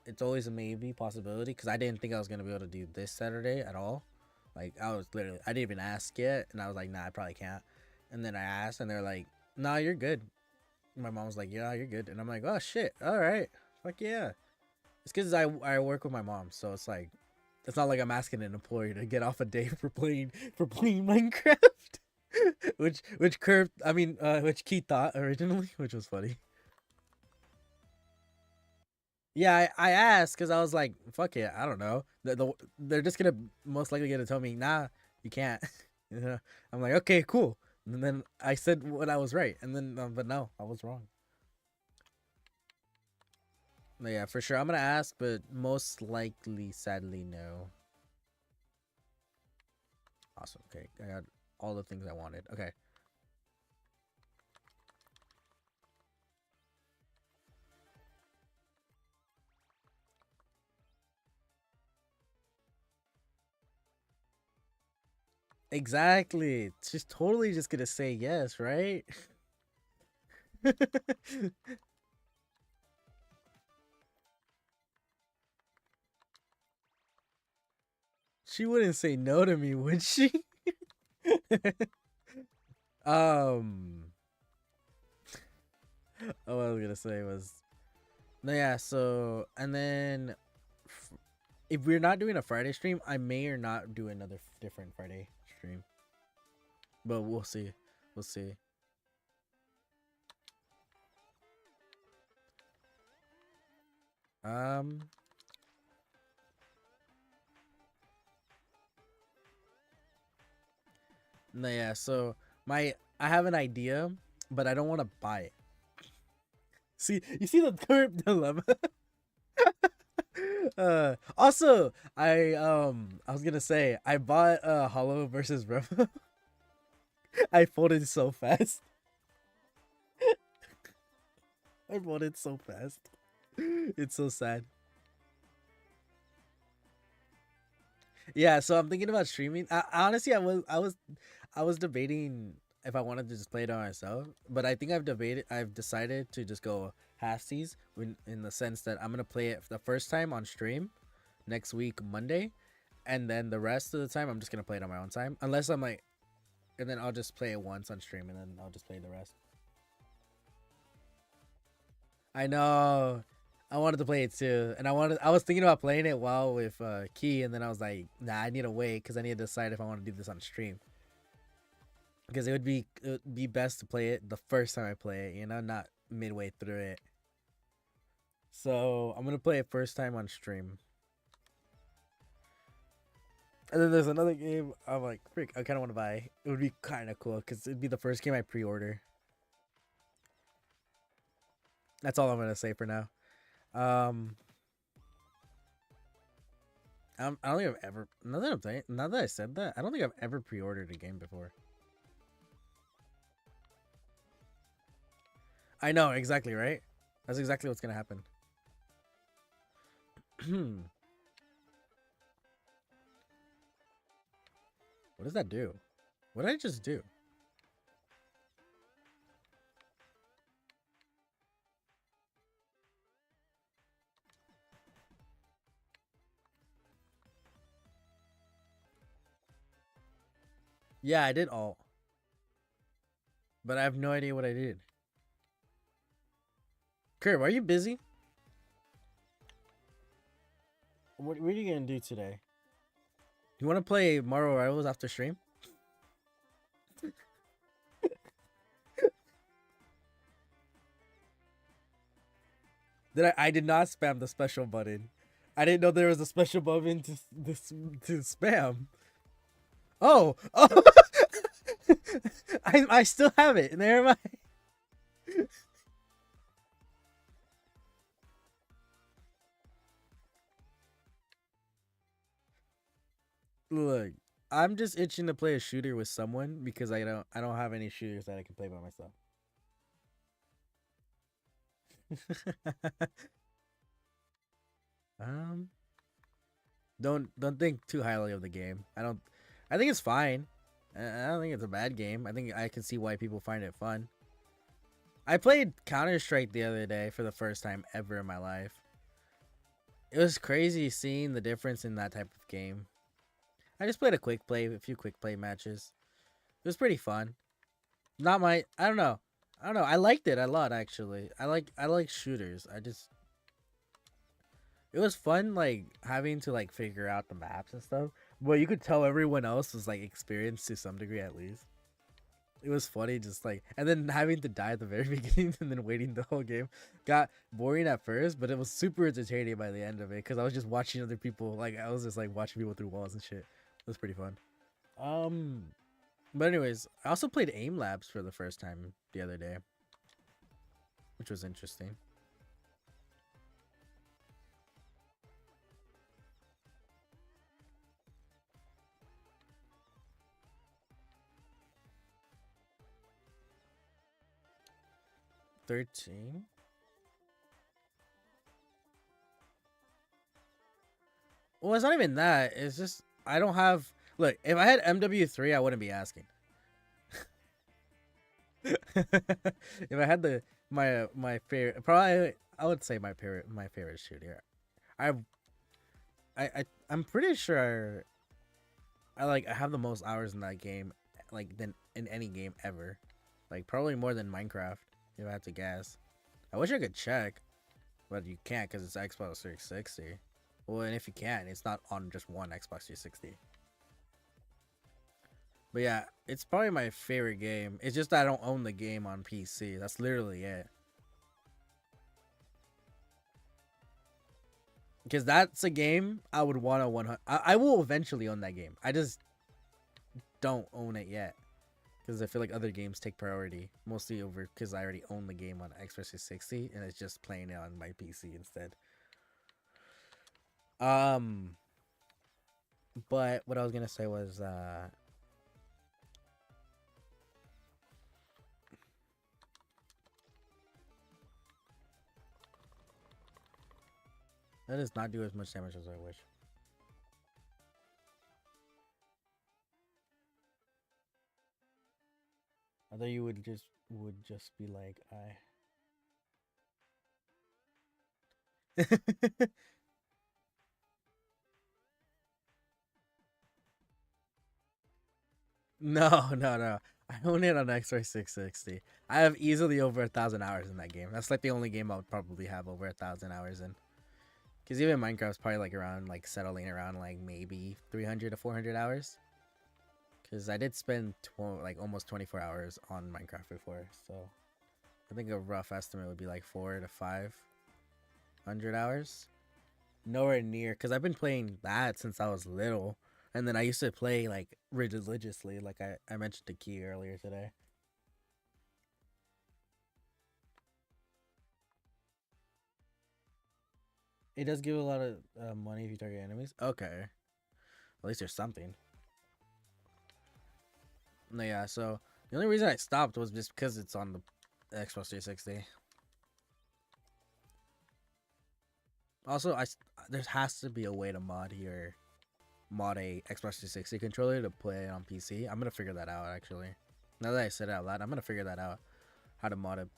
It's always a maybe possibility because I didn't think I was gonna be able to do this Saturday at all. Like I didn't even ask yet, and I was like, nah, I probably can't. And then I asked, and they're like, nah, you're good. My mom was like, yeah, you're good, and I'm like, oh shit, all right, fuck yeah. It's because I work with my mom, so it's like it's not like I'm asking an employer to get off a day for playing Minecraft, which Keith thought originally, which was funny. Yeah, I asked because I was like, fuck it, I don't know. They're just gonna most likely gonna tell me, nah, you can't. You know? I'm like, okay, cool. And then I said what I was right, and then but no, I was wrong. But yeah, for sure, I'm gonna ask, but most likely, sadly, no. Awesome. Okay, I got all the things I wanted. Okay. Exactly. She's totally just gonna say yes, right? She wouldn't say no to me, would she? um, oh, what I was gonna say was no, yeah. So and then if we're not doing a Friday stream, I may or not do another different Friday stream, but we'll see. We'll see. Um, no, yeah. So I have an idea, but I don't want to buy it. See, you see the current dilemma. Also, I was gonna say I bought Hollow versus Revo. I folded so fast. I folded so fast. It's so sad. Yeah, so I'm thinking about streaming. Honestly, I was debating if I wanted to just play it on myself, but I think I've decided to just go halfsies in the sense that I'm gonna play it the first time on stream next week Monday, and then the rest of the time I'm just gonna play it on my own time, unless I'm like, and then I'll just play it once on stream, and then I'll just play the rest. I know. I wanted to play it too, and I was thinking about playing it while with Key, and then I was like, nah, I need to wait because I need to decide if I want to do this on stream. Because it would be best to play it the first time I play it, you know, not midway through it. So I'm gonna play it first time on stream. And then there's another game I'm like, frick, I kind of want to buy. It would be kind of cool because it'd be the first game I pre-order. That's all I'm gonna say for now. Um, I don't think I've ever. Now that I said that, I don't think I've ever pre-ordered a game before. I know exactly, right? That's exactly what's gonna happen. What does that do? What did I just do? Yeah, I did all, but I have no idea what I did. Curb, are you busy? What are you gonna do today? You want to play Mario Rivals after stream? I did not spam the special button. I didn't know there was a special button to spam. Oh, oh. I still have it. Never mind. Look, I'm just itching to play a shooter with someone because I don't have any shooters that I can play by myself. um, don't think too highly of the game. I think it's fine. I don't think it's a bad game. I think I can see why people find it fun. I played Counter-Strike the other day for the first time ever in my life. It was crazy seeing the difference in that type of game. I just played a few quick play matches. It was pretty fun. Not my, I don't know. I liked it a lot actually. I like shooters. It was fun like having to like figure out the maps and stuff. But you could tell everyone else was like experienced to some degree at least. It was funny just like, and then having to die at the very beginning and then waiting the whole game got boring at first, but it was super entertaining by the end of it because I was just watching other people, like I was just like watching people through walls and shit. It was pretty fun. Um but anyways, I also played Aim Labs for the first time the other day, which was interesting. $13. Well, it's not even that. It's just I don't have. Look, if I had MW3, I wouldn't be asking. If I had my favorite, probably I would say my favorite shooter. I I'm pretty sure I have the most hours in that game like than in any game ever. Like probably more than Minecraft if I had to guess. I wish I could check, but you can't because it's Xbox 360. Well, and if you can, it's not on just one Xbox 360. But yeah, it's probably my favorite game. It's just that I don't own the game on PC. That's literally it. Because that's a game I would want to 100. I will eventually own that game. I just don't own it yet. Because I feel like other games take priority. Mostly over because I already own the game on Xbox 360 and it's just playing it on my PC instead. But what I was gonna say was that does not do as much damage as I wish. I thought you would just be like I. No, no, no. I own it on Xbox 660. I have easily over 1,000 hours in that game. That's like the only game I would probably have over 1,000 hours in. Because even Minecraft's probably like around like settling around like maybe 300 to 400 hours. Because I did spend like almost 24 hours on Minecraft before, so I think a rough estimate would be like 400 to 500 hours. Nowhere near, because I've been playing that since I was little. And then I used to play like religiously, like I mentioned to Key earlier today. It does give a lot of money if you target enemies. Okay, at least there's something. No, yeah. So the only reason I stopped was just because it's on the Xbox 360. Also, there has to be a way to mod a Xbox 360 controller to play it on PC. I'm gonna figure that out actually. Now that I said it out loud, I'm gonna figure that out. How to mod a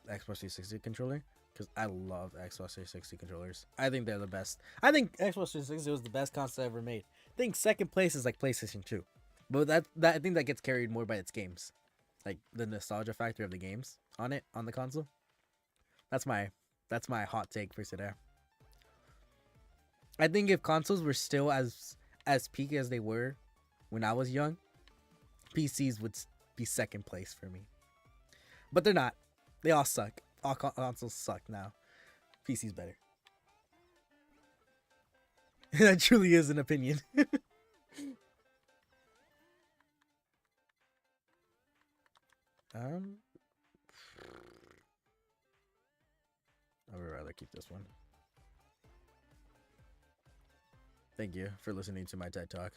Xbox 360 controller, because I love Xbox 360 controllers. I think they're the best. I think Xbox 360 was the best console ever made. I think second place is like PlayStation 2, but that I think that gets carried more by its games, like the nostalgia factor of the games on the console. That's my hot take for today. I think if consoles were still as peak as they were when I was young, PCs would be second place for me. But they're not. They all suck. All consoles suck now. PC's better. That truly is an opinion. I would rather keep this one. Thank you for listening to my TED Talk.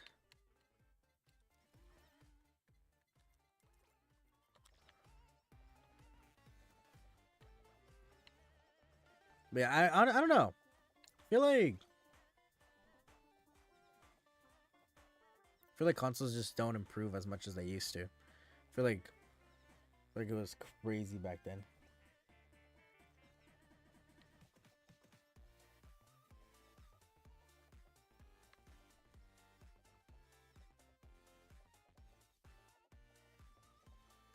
But yeah, I don't know. I feel like consoles just don't improve as much as they used to. I feel like it was crazy back then.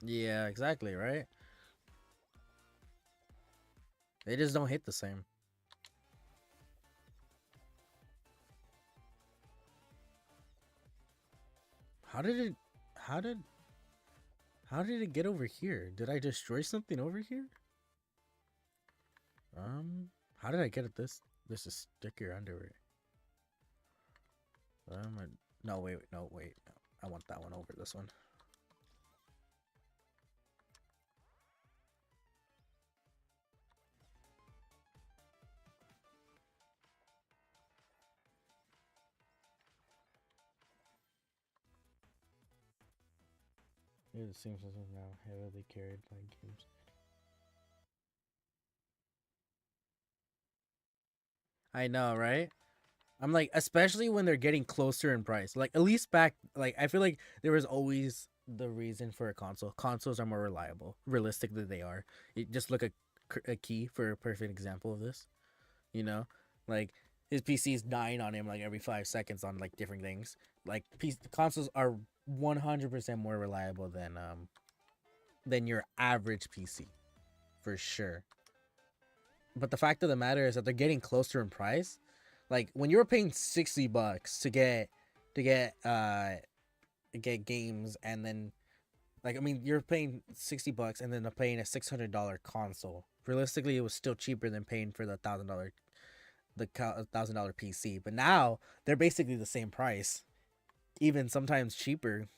Yeah, exactly, right? They just don't hit the same. How did it how did it get over here? Did I destroy something over here? How did I get it this is sticker underwear? No, wait, no, wait. I want that one over this one. It seems as if now heavily carried by games. I know, right? I'm like, especially when they're getting closer in price. Like, at least back, like, I feel like there was always the reason for a console. Consoles are more reliable, realistic than they are. You just look at a Key for a perfect example of this. You know, like his PC is dying on him like every 5 seconds on like different things. Like consoles are 100% more reliable than your average PC for sure. But the fact of the matter is that they're getting closer in price. Like when you were paying $60 to get games, and then like I mean you're paying $60 and then paying a $600 console. Realistically, it was still cheaper than paying for the $1,000 PC. But now they're basically the same price, even sometimes cheaper.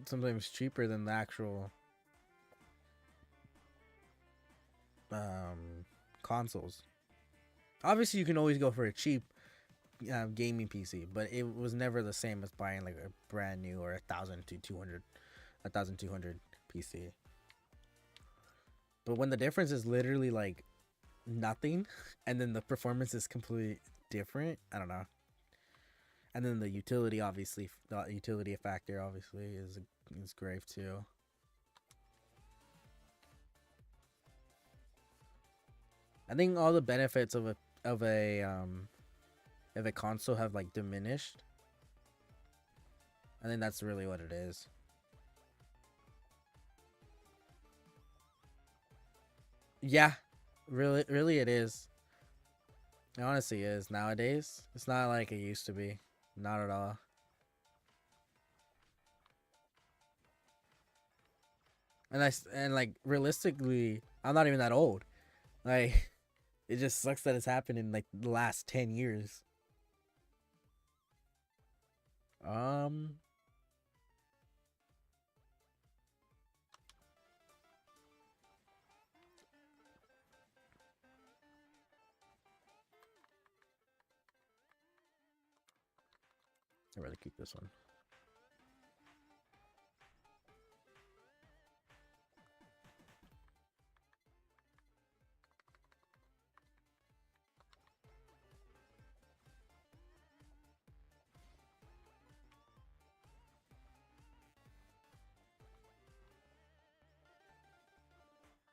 Sometimes cheaper than the actual consoles. Obviously, you can always go for a cheap gaming PC, but it was never the same as buying like a brand new or 1,200 PC. But when the difference is literally like nothing, and then the performance is completely different, I don't know. And then the utility, obviously, the utility factor obviously is grave too. I think all the benefits of a console have like diminished. I think that's really what it is. Yeah, really it is. It honestly is. Nowadays, it's not like it used to be. Not at all. And like realistically, I'm not even that old. Like it just sucks that it's happened in like the last 10 years. Um I'd rather keep this one.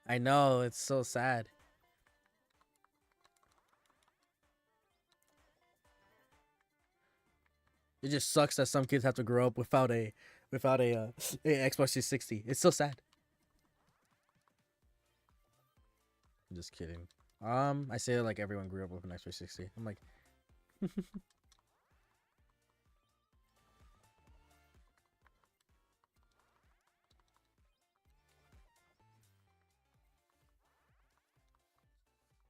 I know, it's so sad. It just sucks that some kids have to grow up without a Xbox 360. It's so sad. I'm just kidding. I say like everyone grew up with an Xbox 360. I'm like,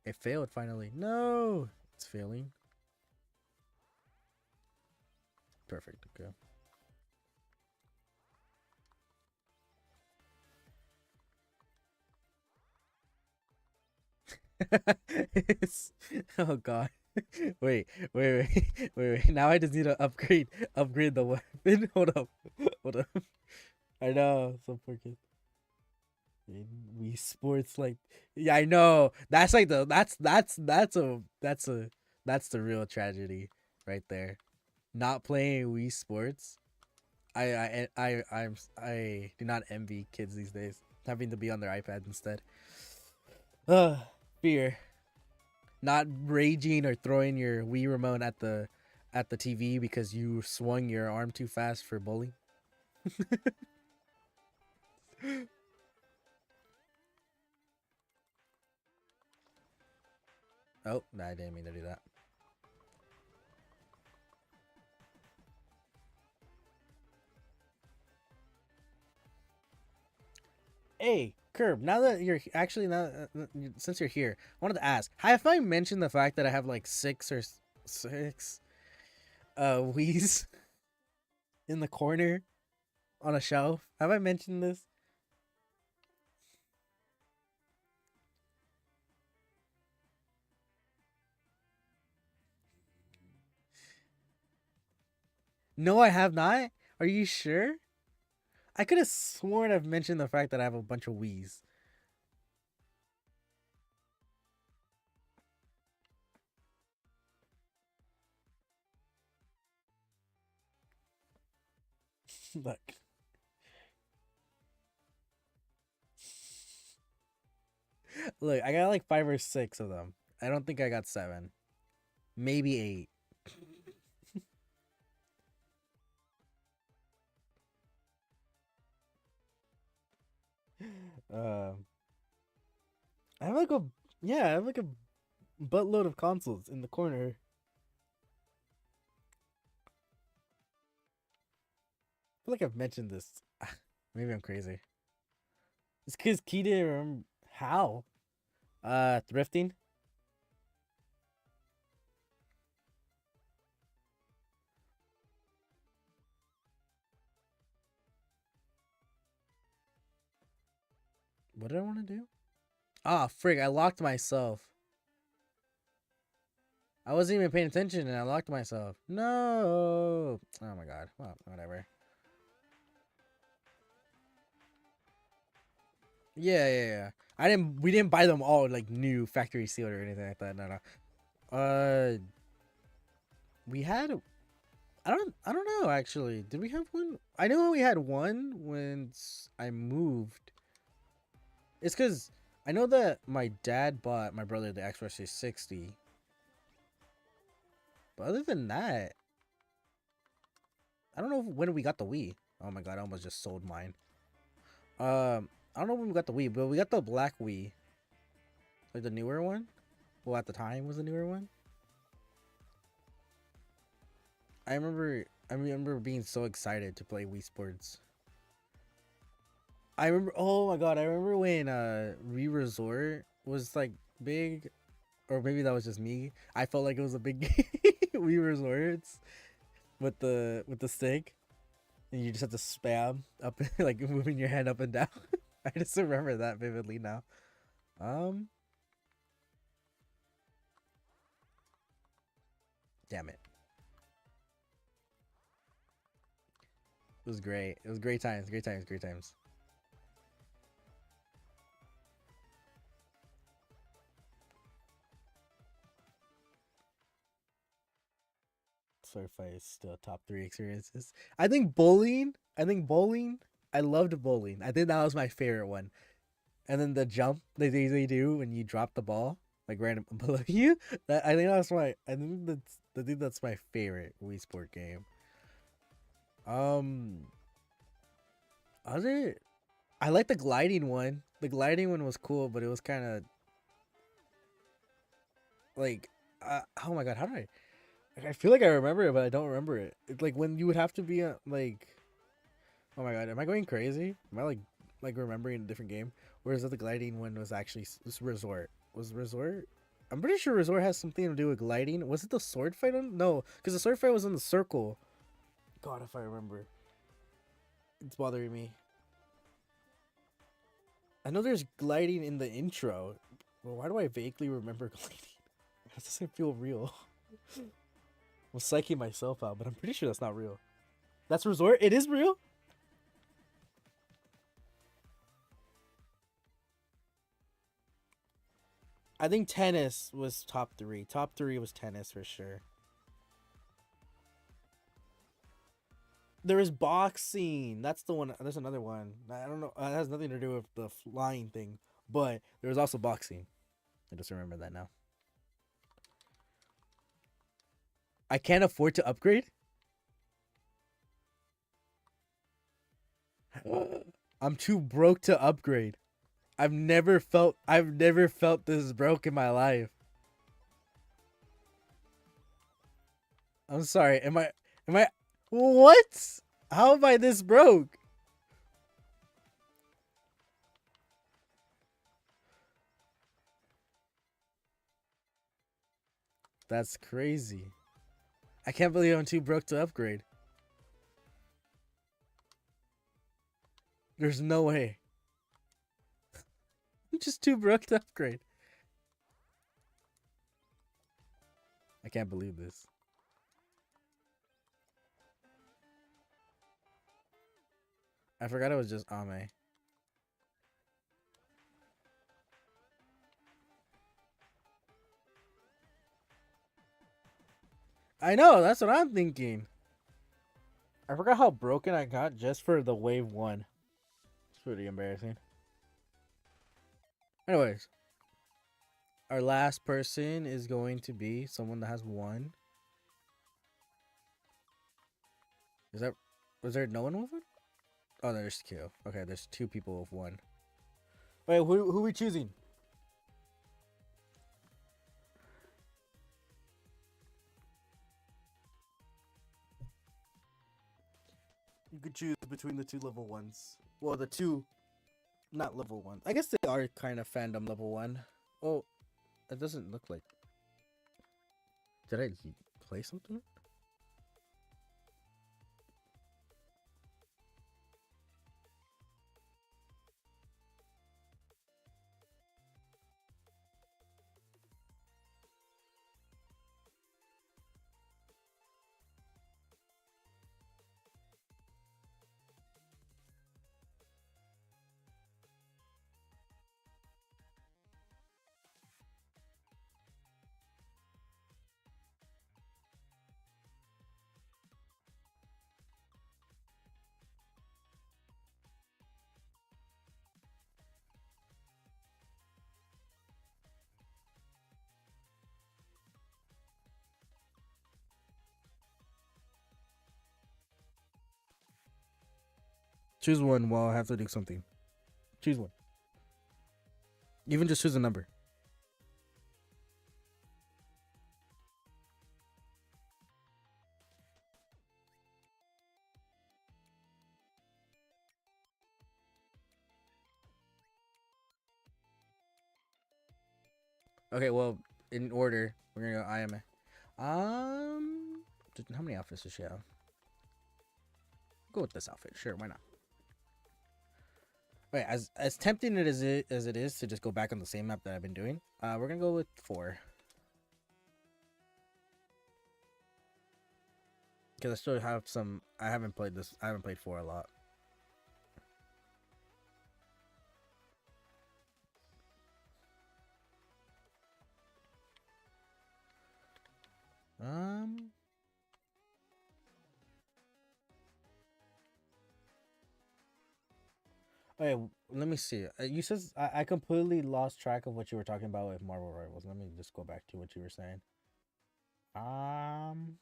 it failed finally. No, it's failing. Perfect. Okay. Oh god. Wait. Now I just need to upgrade the weapon. Hold up. Hold up. I know, so freaking Wii Sports, like, yeah, I know. That's like that's the real tragedy right there. Not playing Wii Sports. I do not envy kids these days having to be on their iPads instead. Fear. Not raging or throwing your Wii remote at the TV because you swung your arm too fast for bowling. Oh, no, I didn't mean to do that. Hey, Curb. Since you're here, I wanted to ask: have I mentioned the fact that I have like six Wii's in the corner on a shelf? Have I mentioned this? No, I have not. Are you sure? I could have sworn I've mentioned the fact that I have a bunch of Wii's. Look. Look, I got like 5 or 6 of them. I don't think I got 7. maybe 8. Um, I have like a yeah, I have like a buttload of consoles in the corner. I feel like I've mentioned this. Maybe I'm crazy. It's because Key didn't remember how. Thrifting. What did I want to do? Ah, frig! I locked myself. I wasn't even paying attention and I locked myself. No. Oh my god. Well, whatever. Yeah. We didn't buy them all like new factory sealed or anything like that. No. We had I don't know actually. Did we have one? I know we had one when I moved. It's cuz I know that my dad bought my brother the Xbox 360. But other than that, I don't know when we got the Wii. Oh my god, I almost just sold mine. I don't know when we got the Wii, but we got the black Wii. Like the newer one. Well, at the time was the newer one. I remember being so excited to play Wii Sports. I remember oh my god, I remember when Wii Resort was like big, or maybe that was just me. I felt like it was a big Wii Resorts with the stick. And you just have to spam up like moving your hand up and down. I just remember that vividly now. Damn it. It was great. It was great times, great times, great times. Sword fight is still top 3 experiences. I think bowling, I loved bowling. I think that was my favorite one. And then the jump they do when you drop the ball, like random below you. I think that's my favorite Wii Sport game. Um, other I like the gliding one. The gliding one was cool, but it was kind of like, oh my god, how do I feel like I remember it, but I don't remember it. It's like when you would have to be like, oh my god, am I going crazy? Am I like remembering a different game? Whereas the gliding one was actually this Resort. Was Resort? I'm pretty sure Resort has something to do with gliding. Was it the sword fight on? No, because the sword fight was in the circle. God, if I remember, it's bothering me. I know there's gliding in the intro. Well, why do I vaguely remember gliding? That doesn't feel real. I'm psyching myself out, but I'm pretty sure that's not real. That's Resort? It is real? I think tennis was top 3. Top 3 was tennis for sure. There is boxing. That's the one. There's another one. I don't know. It has nothing to do with the flying thing, but there was also boxing. I just remember that now. I can't afford to upgrade. I'm too broke to upgrade. I've never felt this broke in my life. I'm sorry. Am I what? How am I this broke? That's crazy. I can't believe I'm too broke to upgrade. There's no way. I'm just too broke to upgrade. I can't believe this. I forgot it was just Ame. I know, that's what I'm thinking. I forgot how broken I got just for the wave 1. It's pretty embarrassing. Anyways. Our last person is going to be someone that has one. Is that? Was there no one with it? Oh, there's two. Okay, there's two people with one. Wait, who are we choosing? You could choose between the two level ones. Well, the two, not level one. I guess they are kind of fandom level one. Oh, it doesn't look like. Did I play something? Choose one while I have to do something. Choose one. Even just choose a number. Okay, well, in order, we're gonna go IMA. How many outfits does she have? Go with this outfit, sure, why not? Wait, as tempting as it is to just go back on the same map that I've been doing, we're gonna go with 4. Because I still have some. I haven't played this. I haven't played 4 a lot. Um. Okay, let me see. You said I completely lost track of what you were talking about with Marvel Rivals. Let me just go back to what you were saying. Um,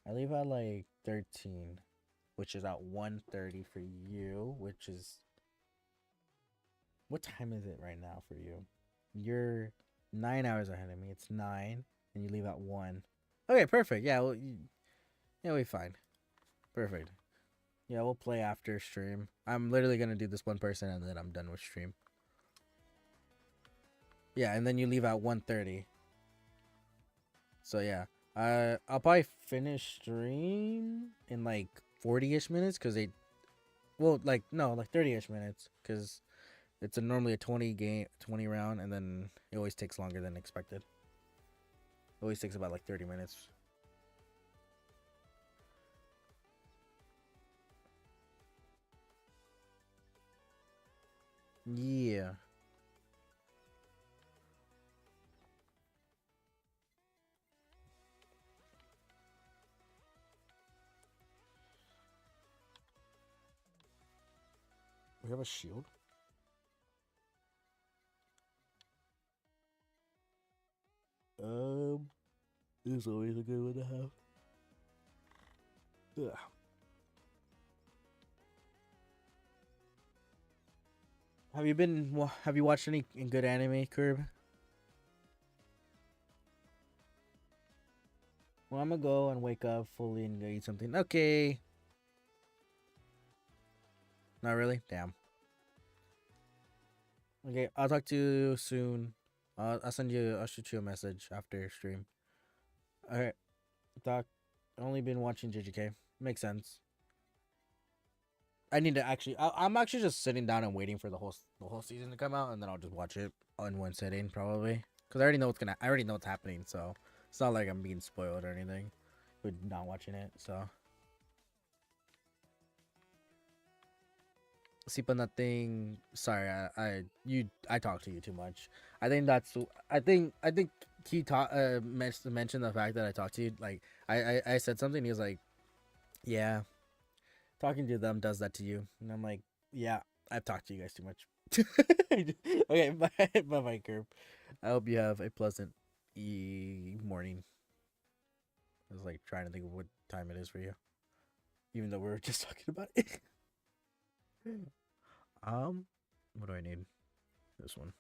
I leave at like 13, which is at 1:30 for you. Which is what time is it right now for you? You're 9 hours ahead of me. It's 9, and you leave at 1. Okay, perfect. Yeah, well, yeah, we fine. Perfect. Yeah, we'll play after stream. I'm literally gonna do this one person, and then I'm done with stream. Yeah, and then you leave at 1:30. So yeah, I'll probably finish stream in like 40ish minutes, cause well, like no, like 30ish minutes, cause it's normally a 20 round, and then it always takes longer than expected. It always takes about like 30 minutes. Yeah. We have a shield. This is always a good one to have. Ugh. Have you watched any good anime, Curb? Well, I'm gonna go and wake up fully and go eat something. Okay. Not really? Damn. Okay, I'll talk to you soon. I'll shoot you a message after stream. Alright, Doc. Only been watching JJK. Makes sense. I need to actually. I'm actually just sitting down and waiting for the whole season to come out, and then I'll just watch it in one sitting probably. Cause I already know I already know what's happening, so it's not like I'm being spoiled or anything with not watching it. So see, but nothing. Sorry, I talk to you too much. I think he mentioned the fact that I talked to you. Like I said something. He was like, yeah, talking to them does that to you, and I'm like, yeah, I've talked to you guys too much. Okay, bye, bye, Curb. I hope you have a pleasant morning. I was like trying to think of what time it is for you, even though we were just talking about it. um, what do I need? This one.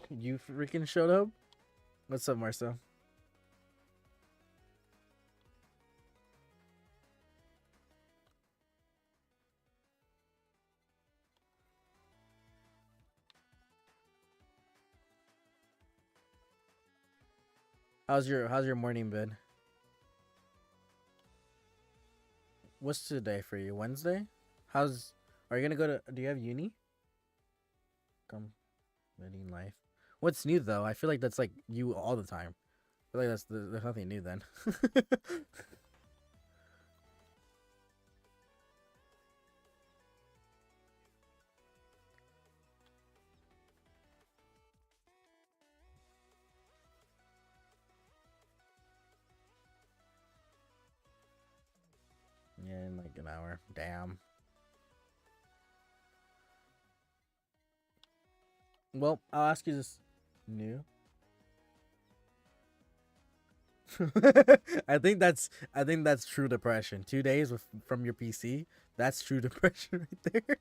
You freaking showed up. What's up, Marcel? How's your morning been? What's today for you? Wednesday? How's Are you gonna go to? Do you have uni? Come, living life. What's new though? I feel like that's like you all the time. I feel like there's nothing new then. Yeah, in like an hour. Damn. Well, I'll ask you this new. I think that's true depression. 2 days from your PC. That's true depression right there.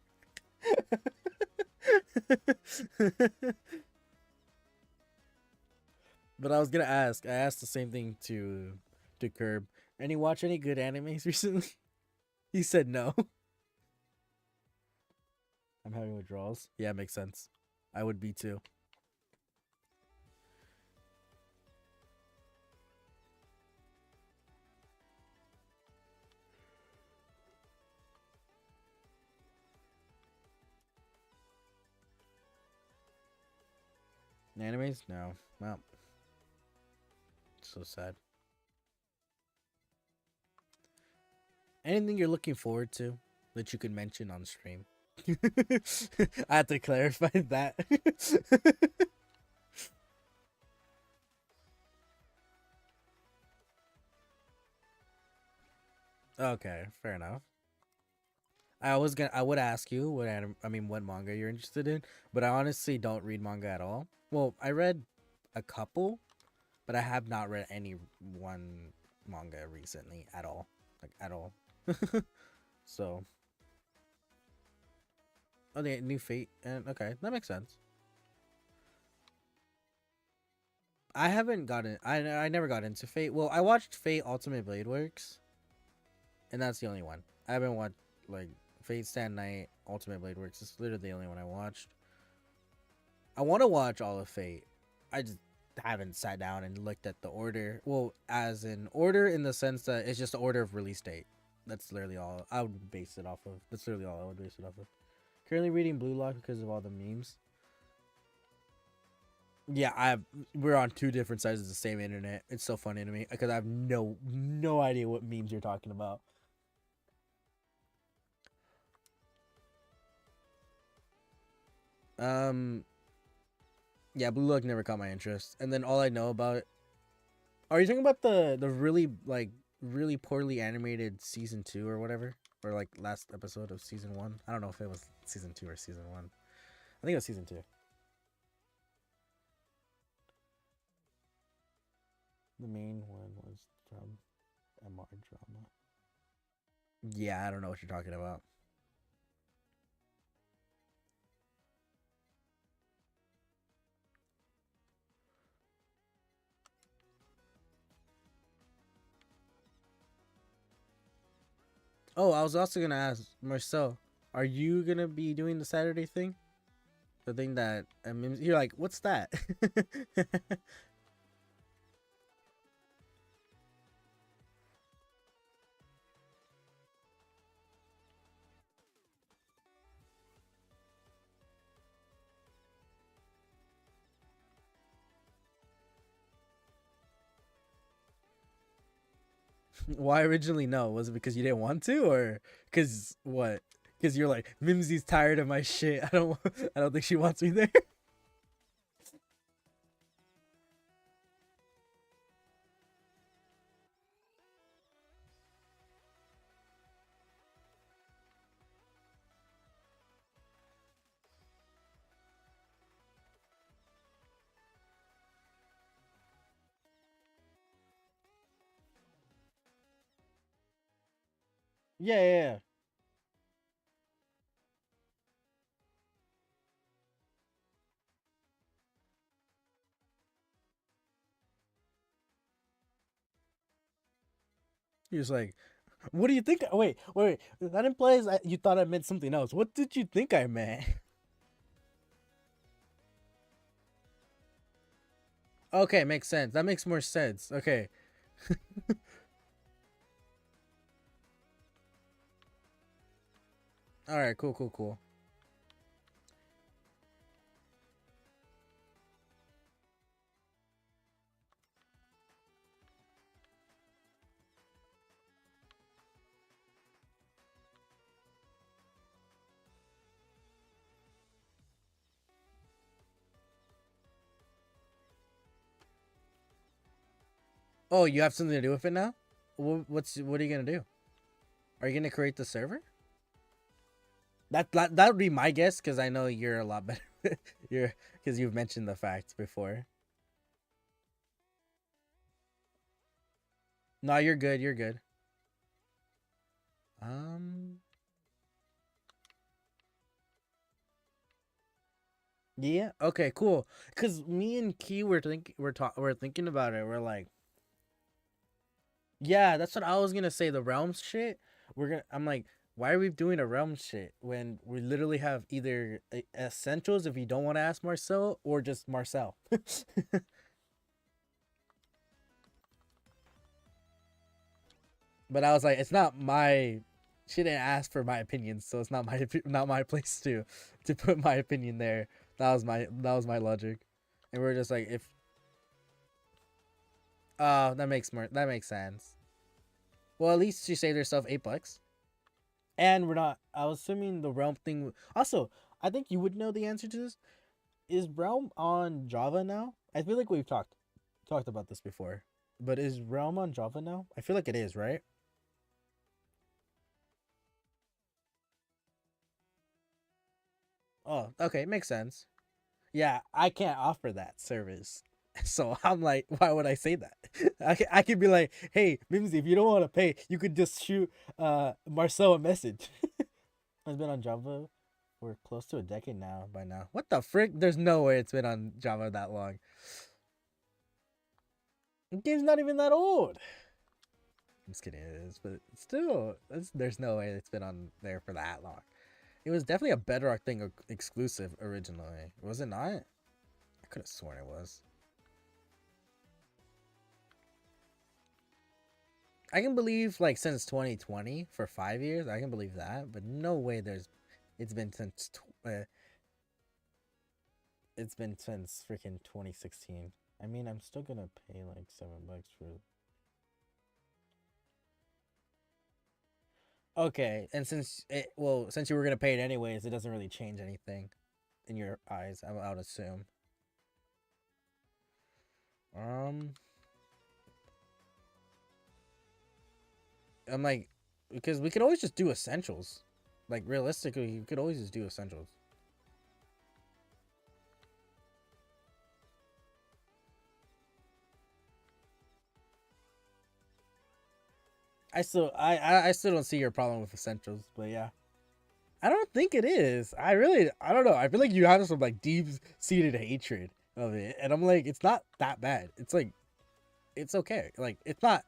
But I was gonna ask. I asked the same thing to Curb. Any watch any good animes recently? He said no. I'm having withdrawals. Yeah, makes sense. I would be too. Animes? No. Well, so sad. Anything you're looking forward to that you could mention on stream? I had to clarify that. Okay, fair enough. I would ask you what manga you're interested in, but I honestly don't read manga at all. Well, I read a couple, but I have not read any one manga recently at all. Like at all. So, oh, the new Fate, and okay, that makes sense. I haven't gotten. I never got into Fate. Well, I watched Fate Ultimate Blade Works, and that's the only one. I haven't watched like Fate Stand Night Ultimate Blade Works. It's literally the only one I watched. I want to watch all of Fate. I just haven't sat down and looked at the order. Well, as in order in the sense that it's just the order of release date. That's literally all I would base it off of. That's literally all I would base it off of. Currently reading Blue Lock because of all the memes. Yeah, we're on two different sides of the same internet. It's so funny to me because I have no idea what memes you're talking about. Um, yeah, Blue Lock never caught my interest, and then all I know about it. Are you talking about the really like really poorly animated season 2 or whatever, or like last episode of season 1? I don't know if it was season 2 or season 1. I think it was season 2. The main one was from MR drama. Yeah, I don't know what you're talking about. Oh, I was also gonna ask Marcel, are you gonna be doing the Saturday thing? The thing that I mean, you're like, what's that? Why originally no? Was it because you didn't want to, or because what? Because you're like, Mimsy's tired of my shit. I don't think she wants me there. Yeah, yeah, yeah. He was like, "What do you think? Wait, wait, wait. That implies you thought I meant something else. What did you think I meant?" Okay, makes sense. That makes more sense. Okay. All right. Cool. Cool. Cool. Oh, you have something to do with it now? What are you gonna do? Are you gonna create the server? That would be my guess because I know you're a lot better. You're because you've mentioned the facts before. No, you're good. You're good. Um. Yeah. Okay. Cool. Cause me and Key we're thinking about it. We're like, yeah, that's what I was gonna say. The realms shit. I'm like, why are we doing a realm shit when we literally have either essentials if you don't want to ask Marcel or just Marcel. But I was like, it's not my. She didn't ask for my opinion, so it's not my place to put my opinion there. That was my logic, and we're just like, if that makes sense. Well, at least she saved herself $8. And we're not. I was assuming the realm thing. Also, I think you would know the answer to this. Is realm on Java now? I feel like we've talked about this before. But is realm on Java now? I feel like it is, right? Oh, okay, makes sense. Yeah, I can't offer that service. So I'm like, why would I say that? I could be like, hey, Mimsy, if you don't want to pay, you could just shoot Marcel a message. It's been on Java for close to a decade now by now. What the frick? There's no way it's been on Java that long. The game's not even that old. I'm just kidding, it is, but still, there's no way it's been on there for that long. It was definitely a Bedrock thing exclusive originally, was it not? I could have sworn it was. I can believe like since 2020 for 5 years. I can believe that, but no way it's been since it's been since freaking 2016. I mean, I'm still gonna pay like $7 for. Okay, and since you were gonna pay it anyways, it doesn't really change anything in your eyes. I would assume. Um, I'm like, because we could always just do essentials. Like realistically, you could always just do essentials. I still don't see your problem with essentials, but yeah. I don't think it is. I don't know. I feel like you have some like deep seated hatred of it, and I'm like, it's not that bad. It's like, it's okay. Like, it's not.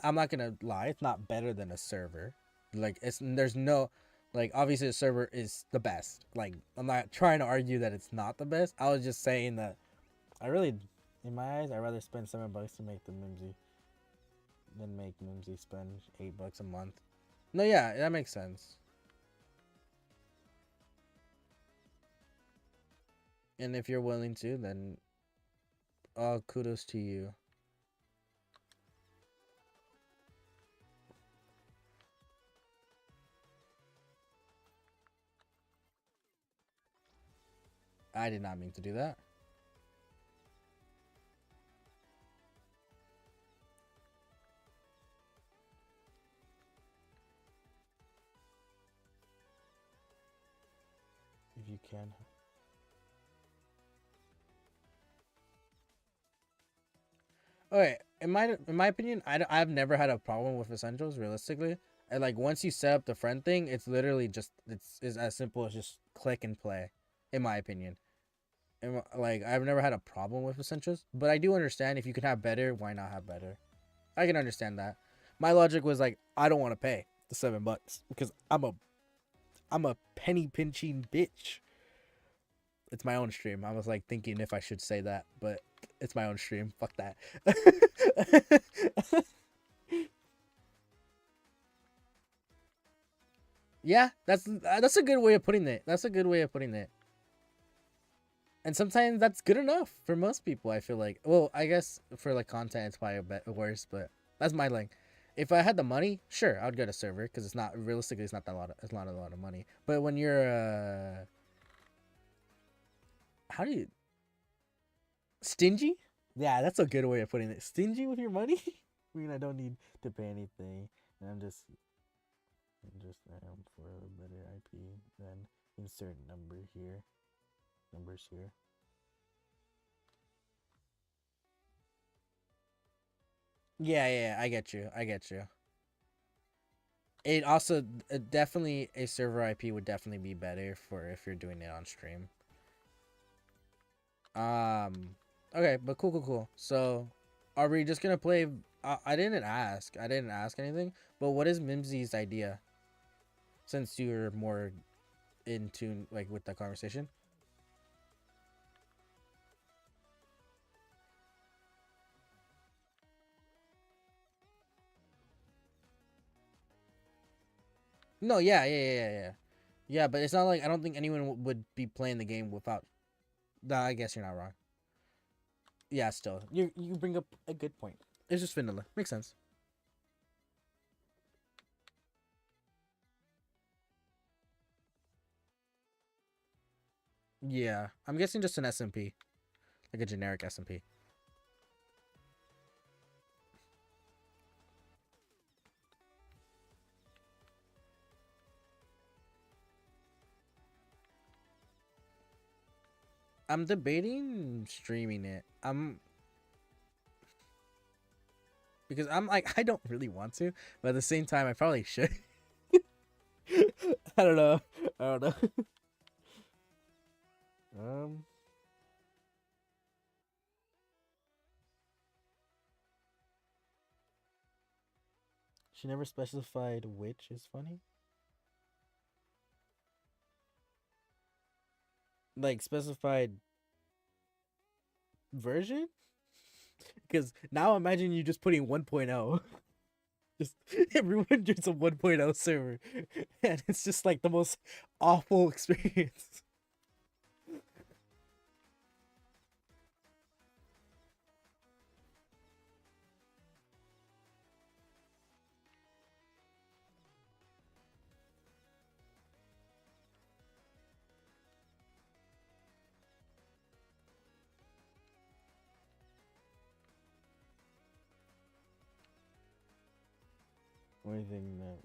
I'm not gonna lie. It's not better than a server. Like, there's no, like, obviously the server is the best. Like, I'm not trying to argue that it's not the best. I was just saying that I really, in my eyes, I'd rather spend $7 to make the Mimsy than make Mimsy spend $8 a month. No, yeah, that makes sense. And if you're willing to, then all kudos to you. I did not mean to do that. If you can. Okay, in my opinion, I've never had a problem with essentials. Realistically, And like once you set up the friend thing, it's literally just it's as simple as just click and play, in my opinion. And like I've never had a problem with essentials, but I do understand if you can have better, why not have better? I can understand that. My logic was like I don't want to pay the $7 because I'm a penny pinching bitch. It's my own stream. I was like thinking if I should say that, but it's my own stream. Fuck that. Yeah, that's a good way of putting it. That's a good way of putting it. And sometimes that's good enough for most people. I feel like. Well, I guess for like content, it's probably a bit worse, but that's my like. If I had the money, sure, I would get a server because it's not realistically, it's not that lot. It's not a lot of money. But when you're how do you stingy? Yeah, that's a good way of putting it. Stingy with your money. I mean, I don't need to pay anything, and I'm just for a better IP then insert number here. Numbers here. Yeah, yeah, I get you. I get you. It also definitely a server IP would definitely be better for if you're doing it on stream. Okay, but cool. So, are we just gonna play? I didn't ask. I didn't ask anything. But what is Mimsy's idea? Since you're more in tune, like with the conversation. No, yeah. Yeah, but it's not like I don't think anyone would be playing the game without. Nah, I guess you're not wrong. Yeah, still, you bring up a good point. It's just vanilla. Makes sense. Yeah, I'm guessing just an SMP, like a generic SMP. I'm debating streaming it. Because I'm like I don't really want to, but at the same time I probably should. I don't know. I don't know. um, she never specified which is funny. Like specified version? Because now imagine you just putting 1.0. Just everyone just a 1.0 server. And it's just like the most awful experience. Only thing that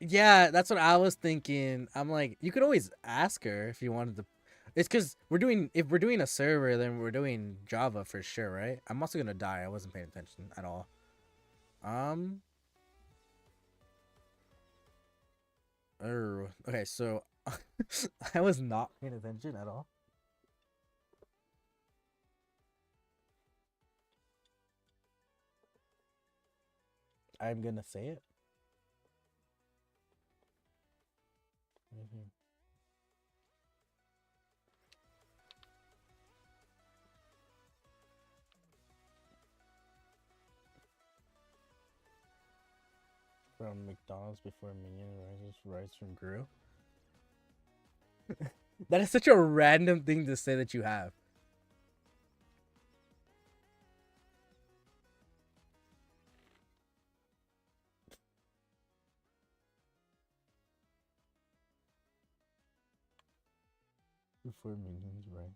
yeah, that's what I was thinking. I'm like, you could always ask her if you wanted to. It's because we're doing if we're doing a server, then we're doing Java for sure, right? I'm also gonna die. I wasn't paying attention at all. Um. Okay, so I was not paying attention at all. I'm gonna say it. From McDonald's before Minion rises from Gru. That is such a random thing to say that you have. Before Minions, right?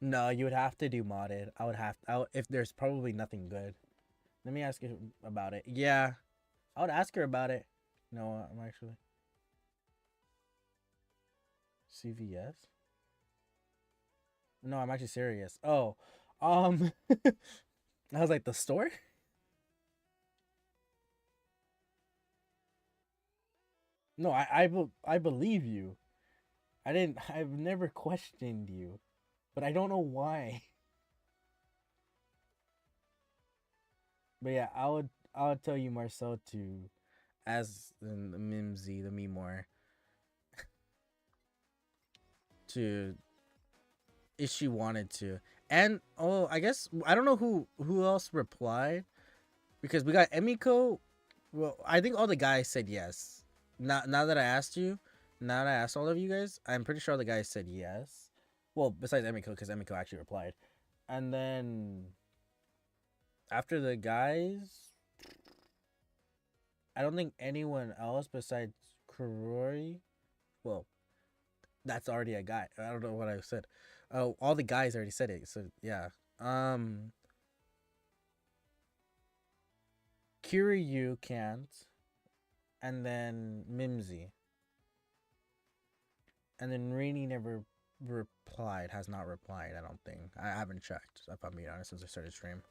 No, you would have to do modded. I would have if there's probably nothing good. Let me ask you about it. Yeah, I would ask her about it. No, I'm actually CVS. No, I'm actually serious. Oh, um, I was like the store. No, I believe you. I didn't. I've never questioned you, but I don't know why. But yeah, I would tell you Marcel to, as the Mimsy, the Memore, to if she wanted to. And oh, I guess I don't know who else replied because we got Emiko. Well, I think all the guys said yes. Now that I asked you, now that I asked all of you guys, I'm pretty sure the guys said yes. Well, besides Emiko, because Emiko actually replied. And then after the guys, I don't think anyone else besides Kurori. Well, that's already a guy. I don't know what I said. Oh, all the guys already said it. So yeah. Um, Kiryu can't, and then Mimsy, and then Rainy never replied. Has not replied. I don't think. I haven't checked. If I'm being honest, since I started stream.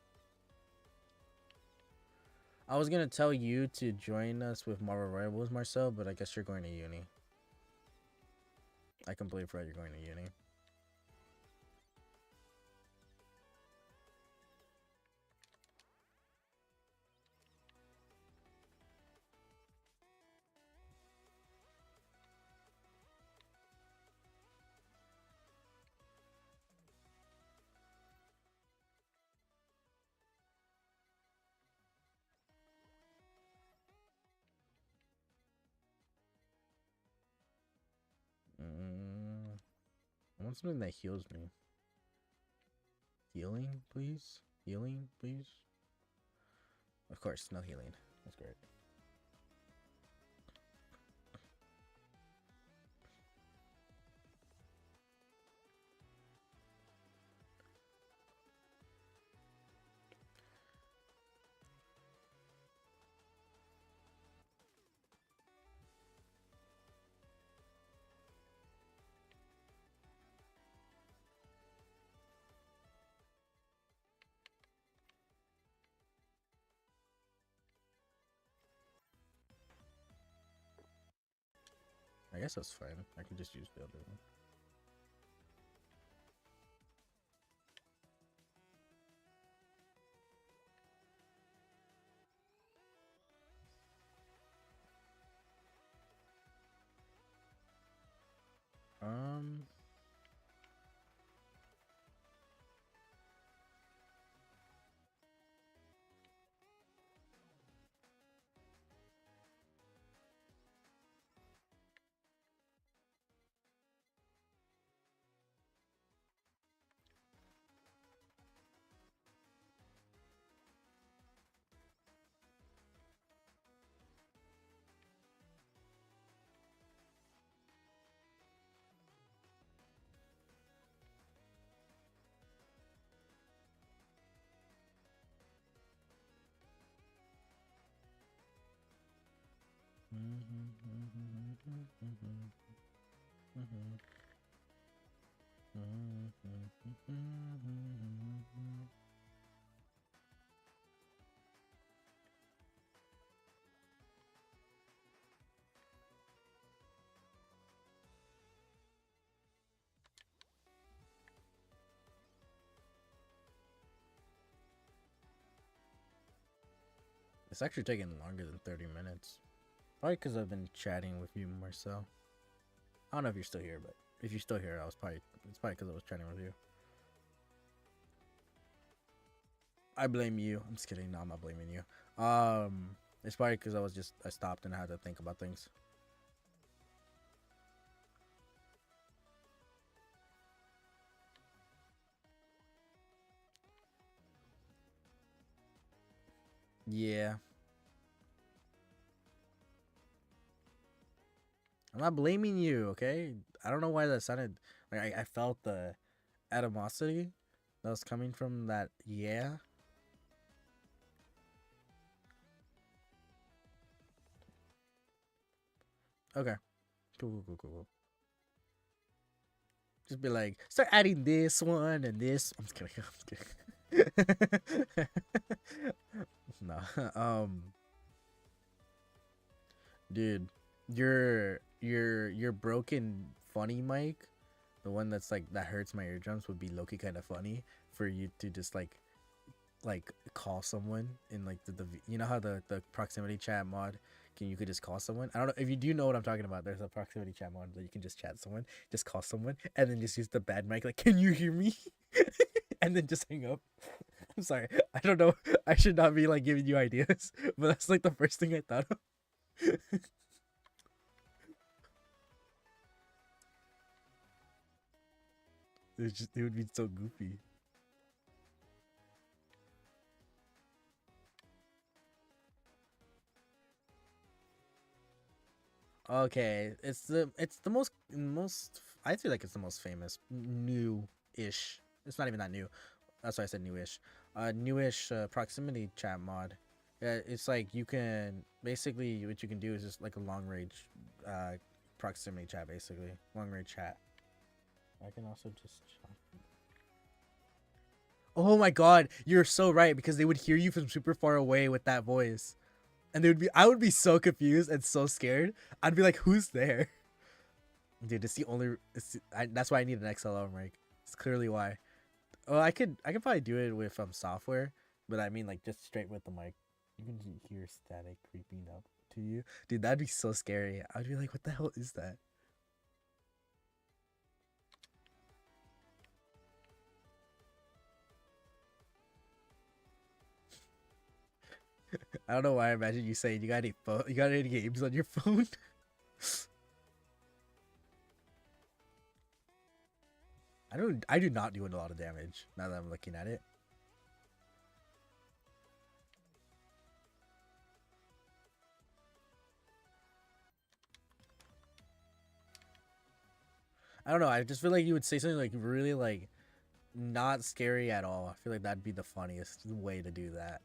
I was gonna tell you to join us with Marvel Rivals, Marcel, but I guess you're going to uni. I completely forgot you're going to uni. I want something that heals me. Healing, please? Healing, please? Of course, no healing. That's great. I guess that's fine. I can just use the other one. Um, it's actually taking longer than 30 minutes. Probably because I've been chatting with you, Marcel. I don't know if you're still here, but if you're still here, it's probably because I was chatting with you. I blame you. I'm just kidding. No, I'm not blaming you. It's probably because I stopped and I had to think about things. Yeah. I'm not blaming you, okay? I don't know why that sounded like I felt the animosity that was coming from that. Yeah. Okay. Cool. Just be like, start adding this one and this. I'm just kidding. I'm just kidding. No. Dude, your broken funny mic, the one that's like that hurts my eardrums, would be low-key kind of funny for you to just like call someone in like the you know how the proximity chat mod you could just call someone. I don't know if you do know what I'm talking about. There's a proximity chat mod that you can just chat someone, just call someone, and then just use the bad mic like, can you hear me? And then just hang up. I'm sorry, I don't know, I should not be like giving you ideas, but that's like the first thing I thought of. It would be so goofy. Okay, it's the most I feel like it's the most famous new-ish. It's not even that new. That's why I said newish. Newish proximity chat mod. Yeah, it's like you can basically what you can do is just like a long range proximity chat, basically long range chat. I can also just. Oh my god, you're so right, because they would hear you from super far away with that voice. And they would be I would be so confused and so scared. I'd be like, who's there? Dude, it's the only that's why I need an XLR mic. It's clearly why. Oh, I could probably do it with software, but I mean like just straight with the mic. You can hear static creeping up to you. Dude, that'd be so scary. I'd be like, what the hell is that? I don't know why I imagine you saying you got any games on your phone? I do not do a lot of damage now that I'm looking at it. I don't know. I just feel like you would say something like really like not scary at all. I feel like that'd be the funniest way to do that.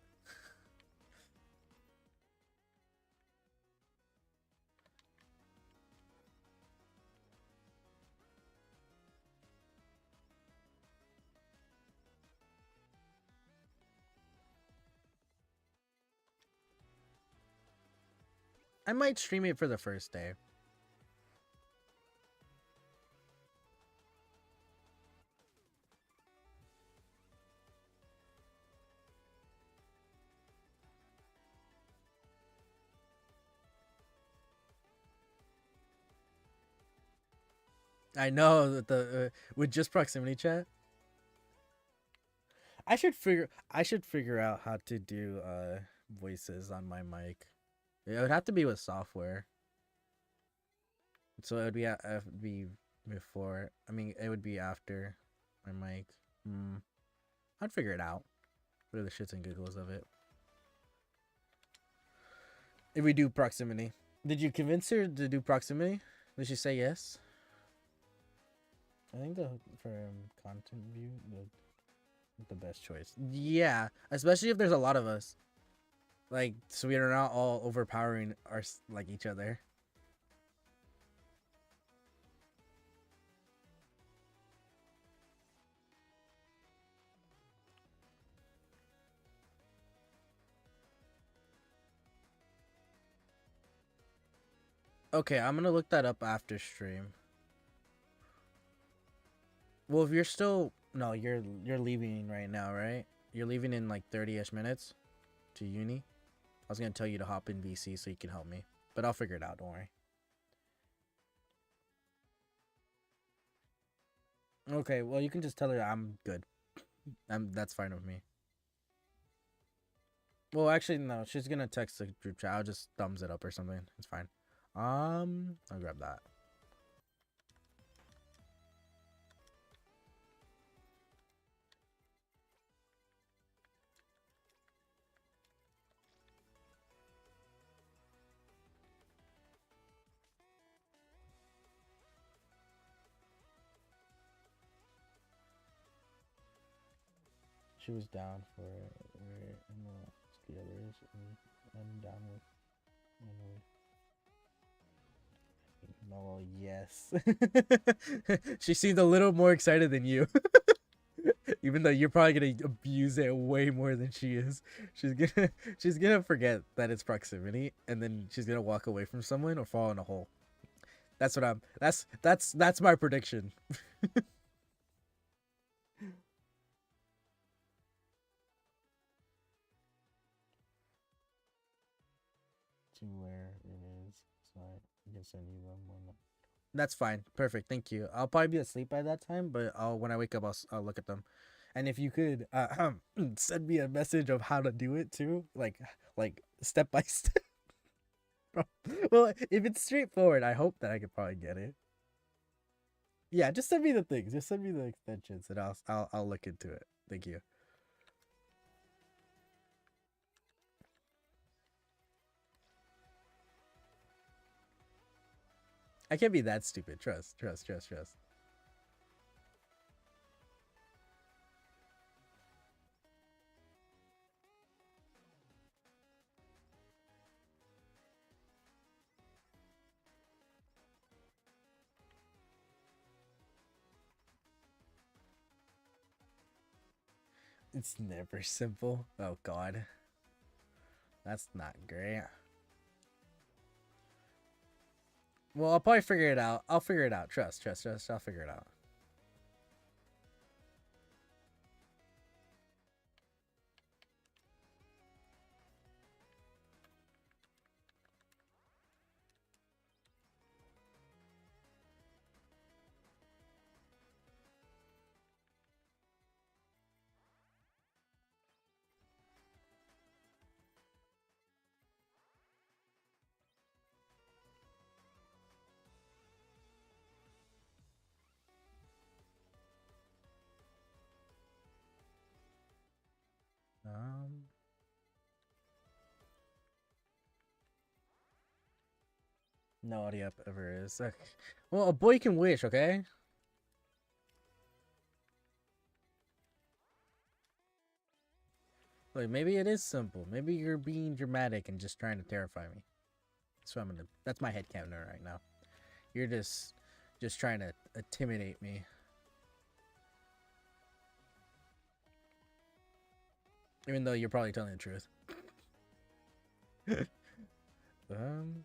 I might stream it for the first day. I know that the with just proximity chat. I should figure out how to do voices on my mic. It would have to be with software. So it would be before. I mean, it would be after my mic. I'd figure it out. For the shits and giggles of it. If we do proximity, did you convince her to do proximity? Did she say yes? I think for content view the best choice. Yeah, especially if there's a lot of us. Like, so we are not all overpowering our like each other. Okay, I'm gonna look that up after stream. Well, if you're still no, you're leaving right now, right? You're leaving in like 30ish minutes to uni. I was gonna tell you to hop in VC so you can help me, but I'll figure it out. Don't worry. Okay, well you can just tell her I'm good. That's fine with me. Well, actually, no. She's gonna text the group chat. I'll just thumbs it up or something. It's fine. I'll grab that. She was down for in the others, and I'm down with. Oh yes. She seemed a little more excited than you. Even though you're probably gonna abuse it way more than she is. She's gonna she's gonna forget that it's proximity, and then she's gonna walk away from someone or fall in a hole. That's what I'm. That's my prediction. To where it is, so I can send you them when. That's fine. Perfect. Thank you. I'll probably be asleep by that time, but I'll when I wake up, I'll look at them. And if you could send me a message of how to do it too, like step by step. Well, if it's straightforward, I hope that I could probably get it. Yeah, just send me the things. Just send me the extensions, and I'll look into it. Thank you. I can't be that stupid. Trust, trust, trust, trust. It's never simple. Oh God, that's not great. Well, I'll probably figure it out. I'll figure it out. Trust, trust, trust. I'll figure it out. Um, no audio up ever is. Okay. Well, a boy can wish, okay? Like maybe it is simple. Maybe you're being dramatic and just trying to terrify me. That's what I'm gonna. That's my head counter right now. You're just trying to intimidate me. Even though you're probably telling the truth. um.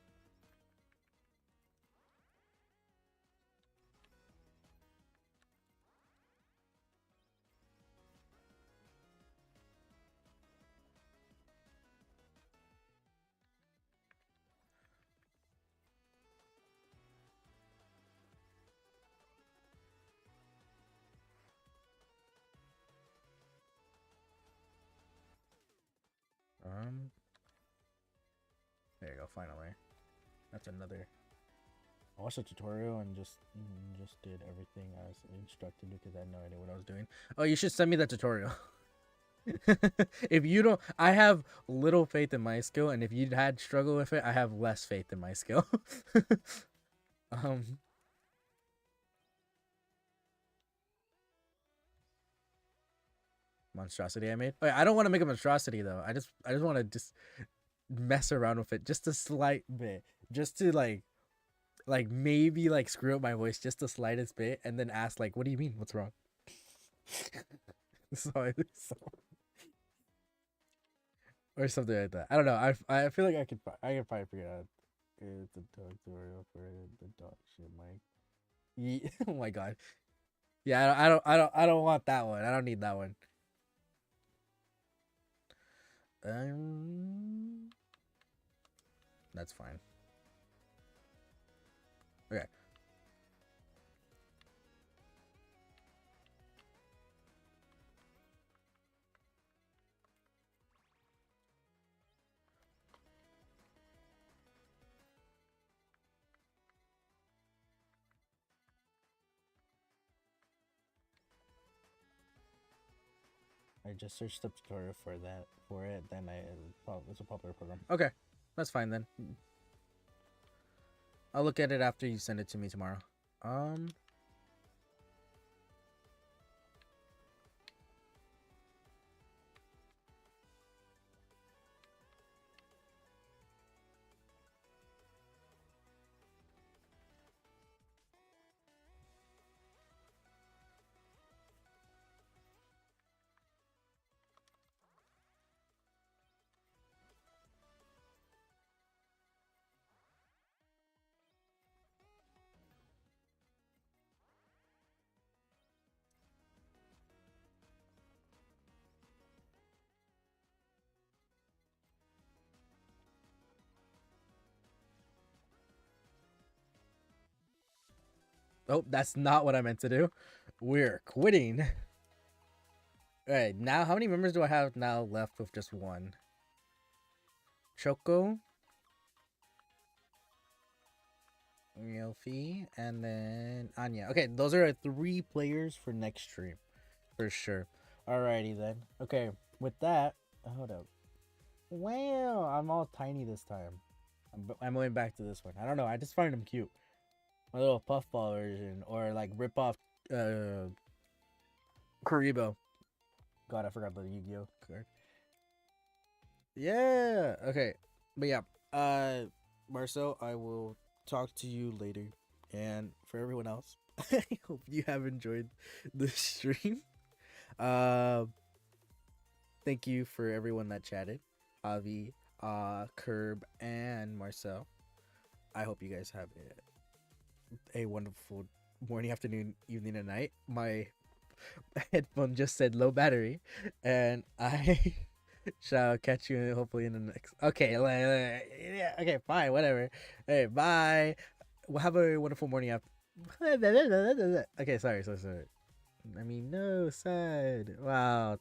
Um. There you go. Finally, that's another. I watched a tutorial and just did everything as instructed because I had no idea what I was doing. Oh, you should send me that tutorial. If you don't, I have little faith in my skill, and if you had struggle with it, I have less faith in my skill. um, monstrosity I made. Wait, I don't want to make a monstrosity though. I just want to just mess around with it just a slight bit, just to like maybe like screw up my voice just the slightest bit, and then ask like, "What do you mean? What's wrong?" so, so or something like that. I don't know. I feel like I could probably figure it out. It's a tutorial for the dog shit, Mike. Oh my god. Yeah, I don't want that one. I don't need that one. Um, that's fine. Okay. I just searched the tutorial for it. Then it's a popular program. Okay, that's fine then. I'll look at it after you send it to me tomorrow. Um, Oh, that's not what I meant to do. We're quitting. All right, now how many members do I have now left with just one? Choco, Melfi, and then Anya. Okay, those are 3 players for next stream, for sure. Alrighty then. Okay, with that, hold up. Wow, I'm all tiny this time. I'm going back to this one. I don't know. I just find them cute. My little puffball version, or like rip off Karibo. God, I forgot the Yu-Gi-Oh card. Yeah. Okay. But yeah. Marcel, I will talk to you later. And for everyone else, I hope you have enjoyed the stream. Uh, thank you for everyone that chatted. Avi, Curb, and Marcel. I hope you guys have a wonderful morning, afternoon, evening, and night. My headphone just said low battery, and I shall catch you hopefully in the next. Okay, yeah, okay, fine, whatever. Hey, bye. Well, have a wonderful morning. After. Okay, sorry. I mean, no, sad. Wow,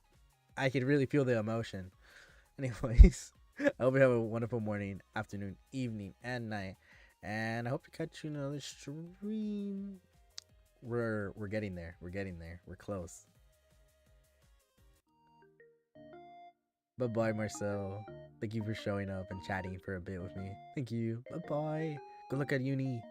I could really feel the emotion. Anyways, I hope you have a wonderful morning, afternoon, evening, and night. And I hope to catch you in another stream. We're getting there. We're getting there. We're close. Bye bye, Marcel. Thank you for showing up and chatting for a bit with me. Thank you. Bye bye. Good luck at uni.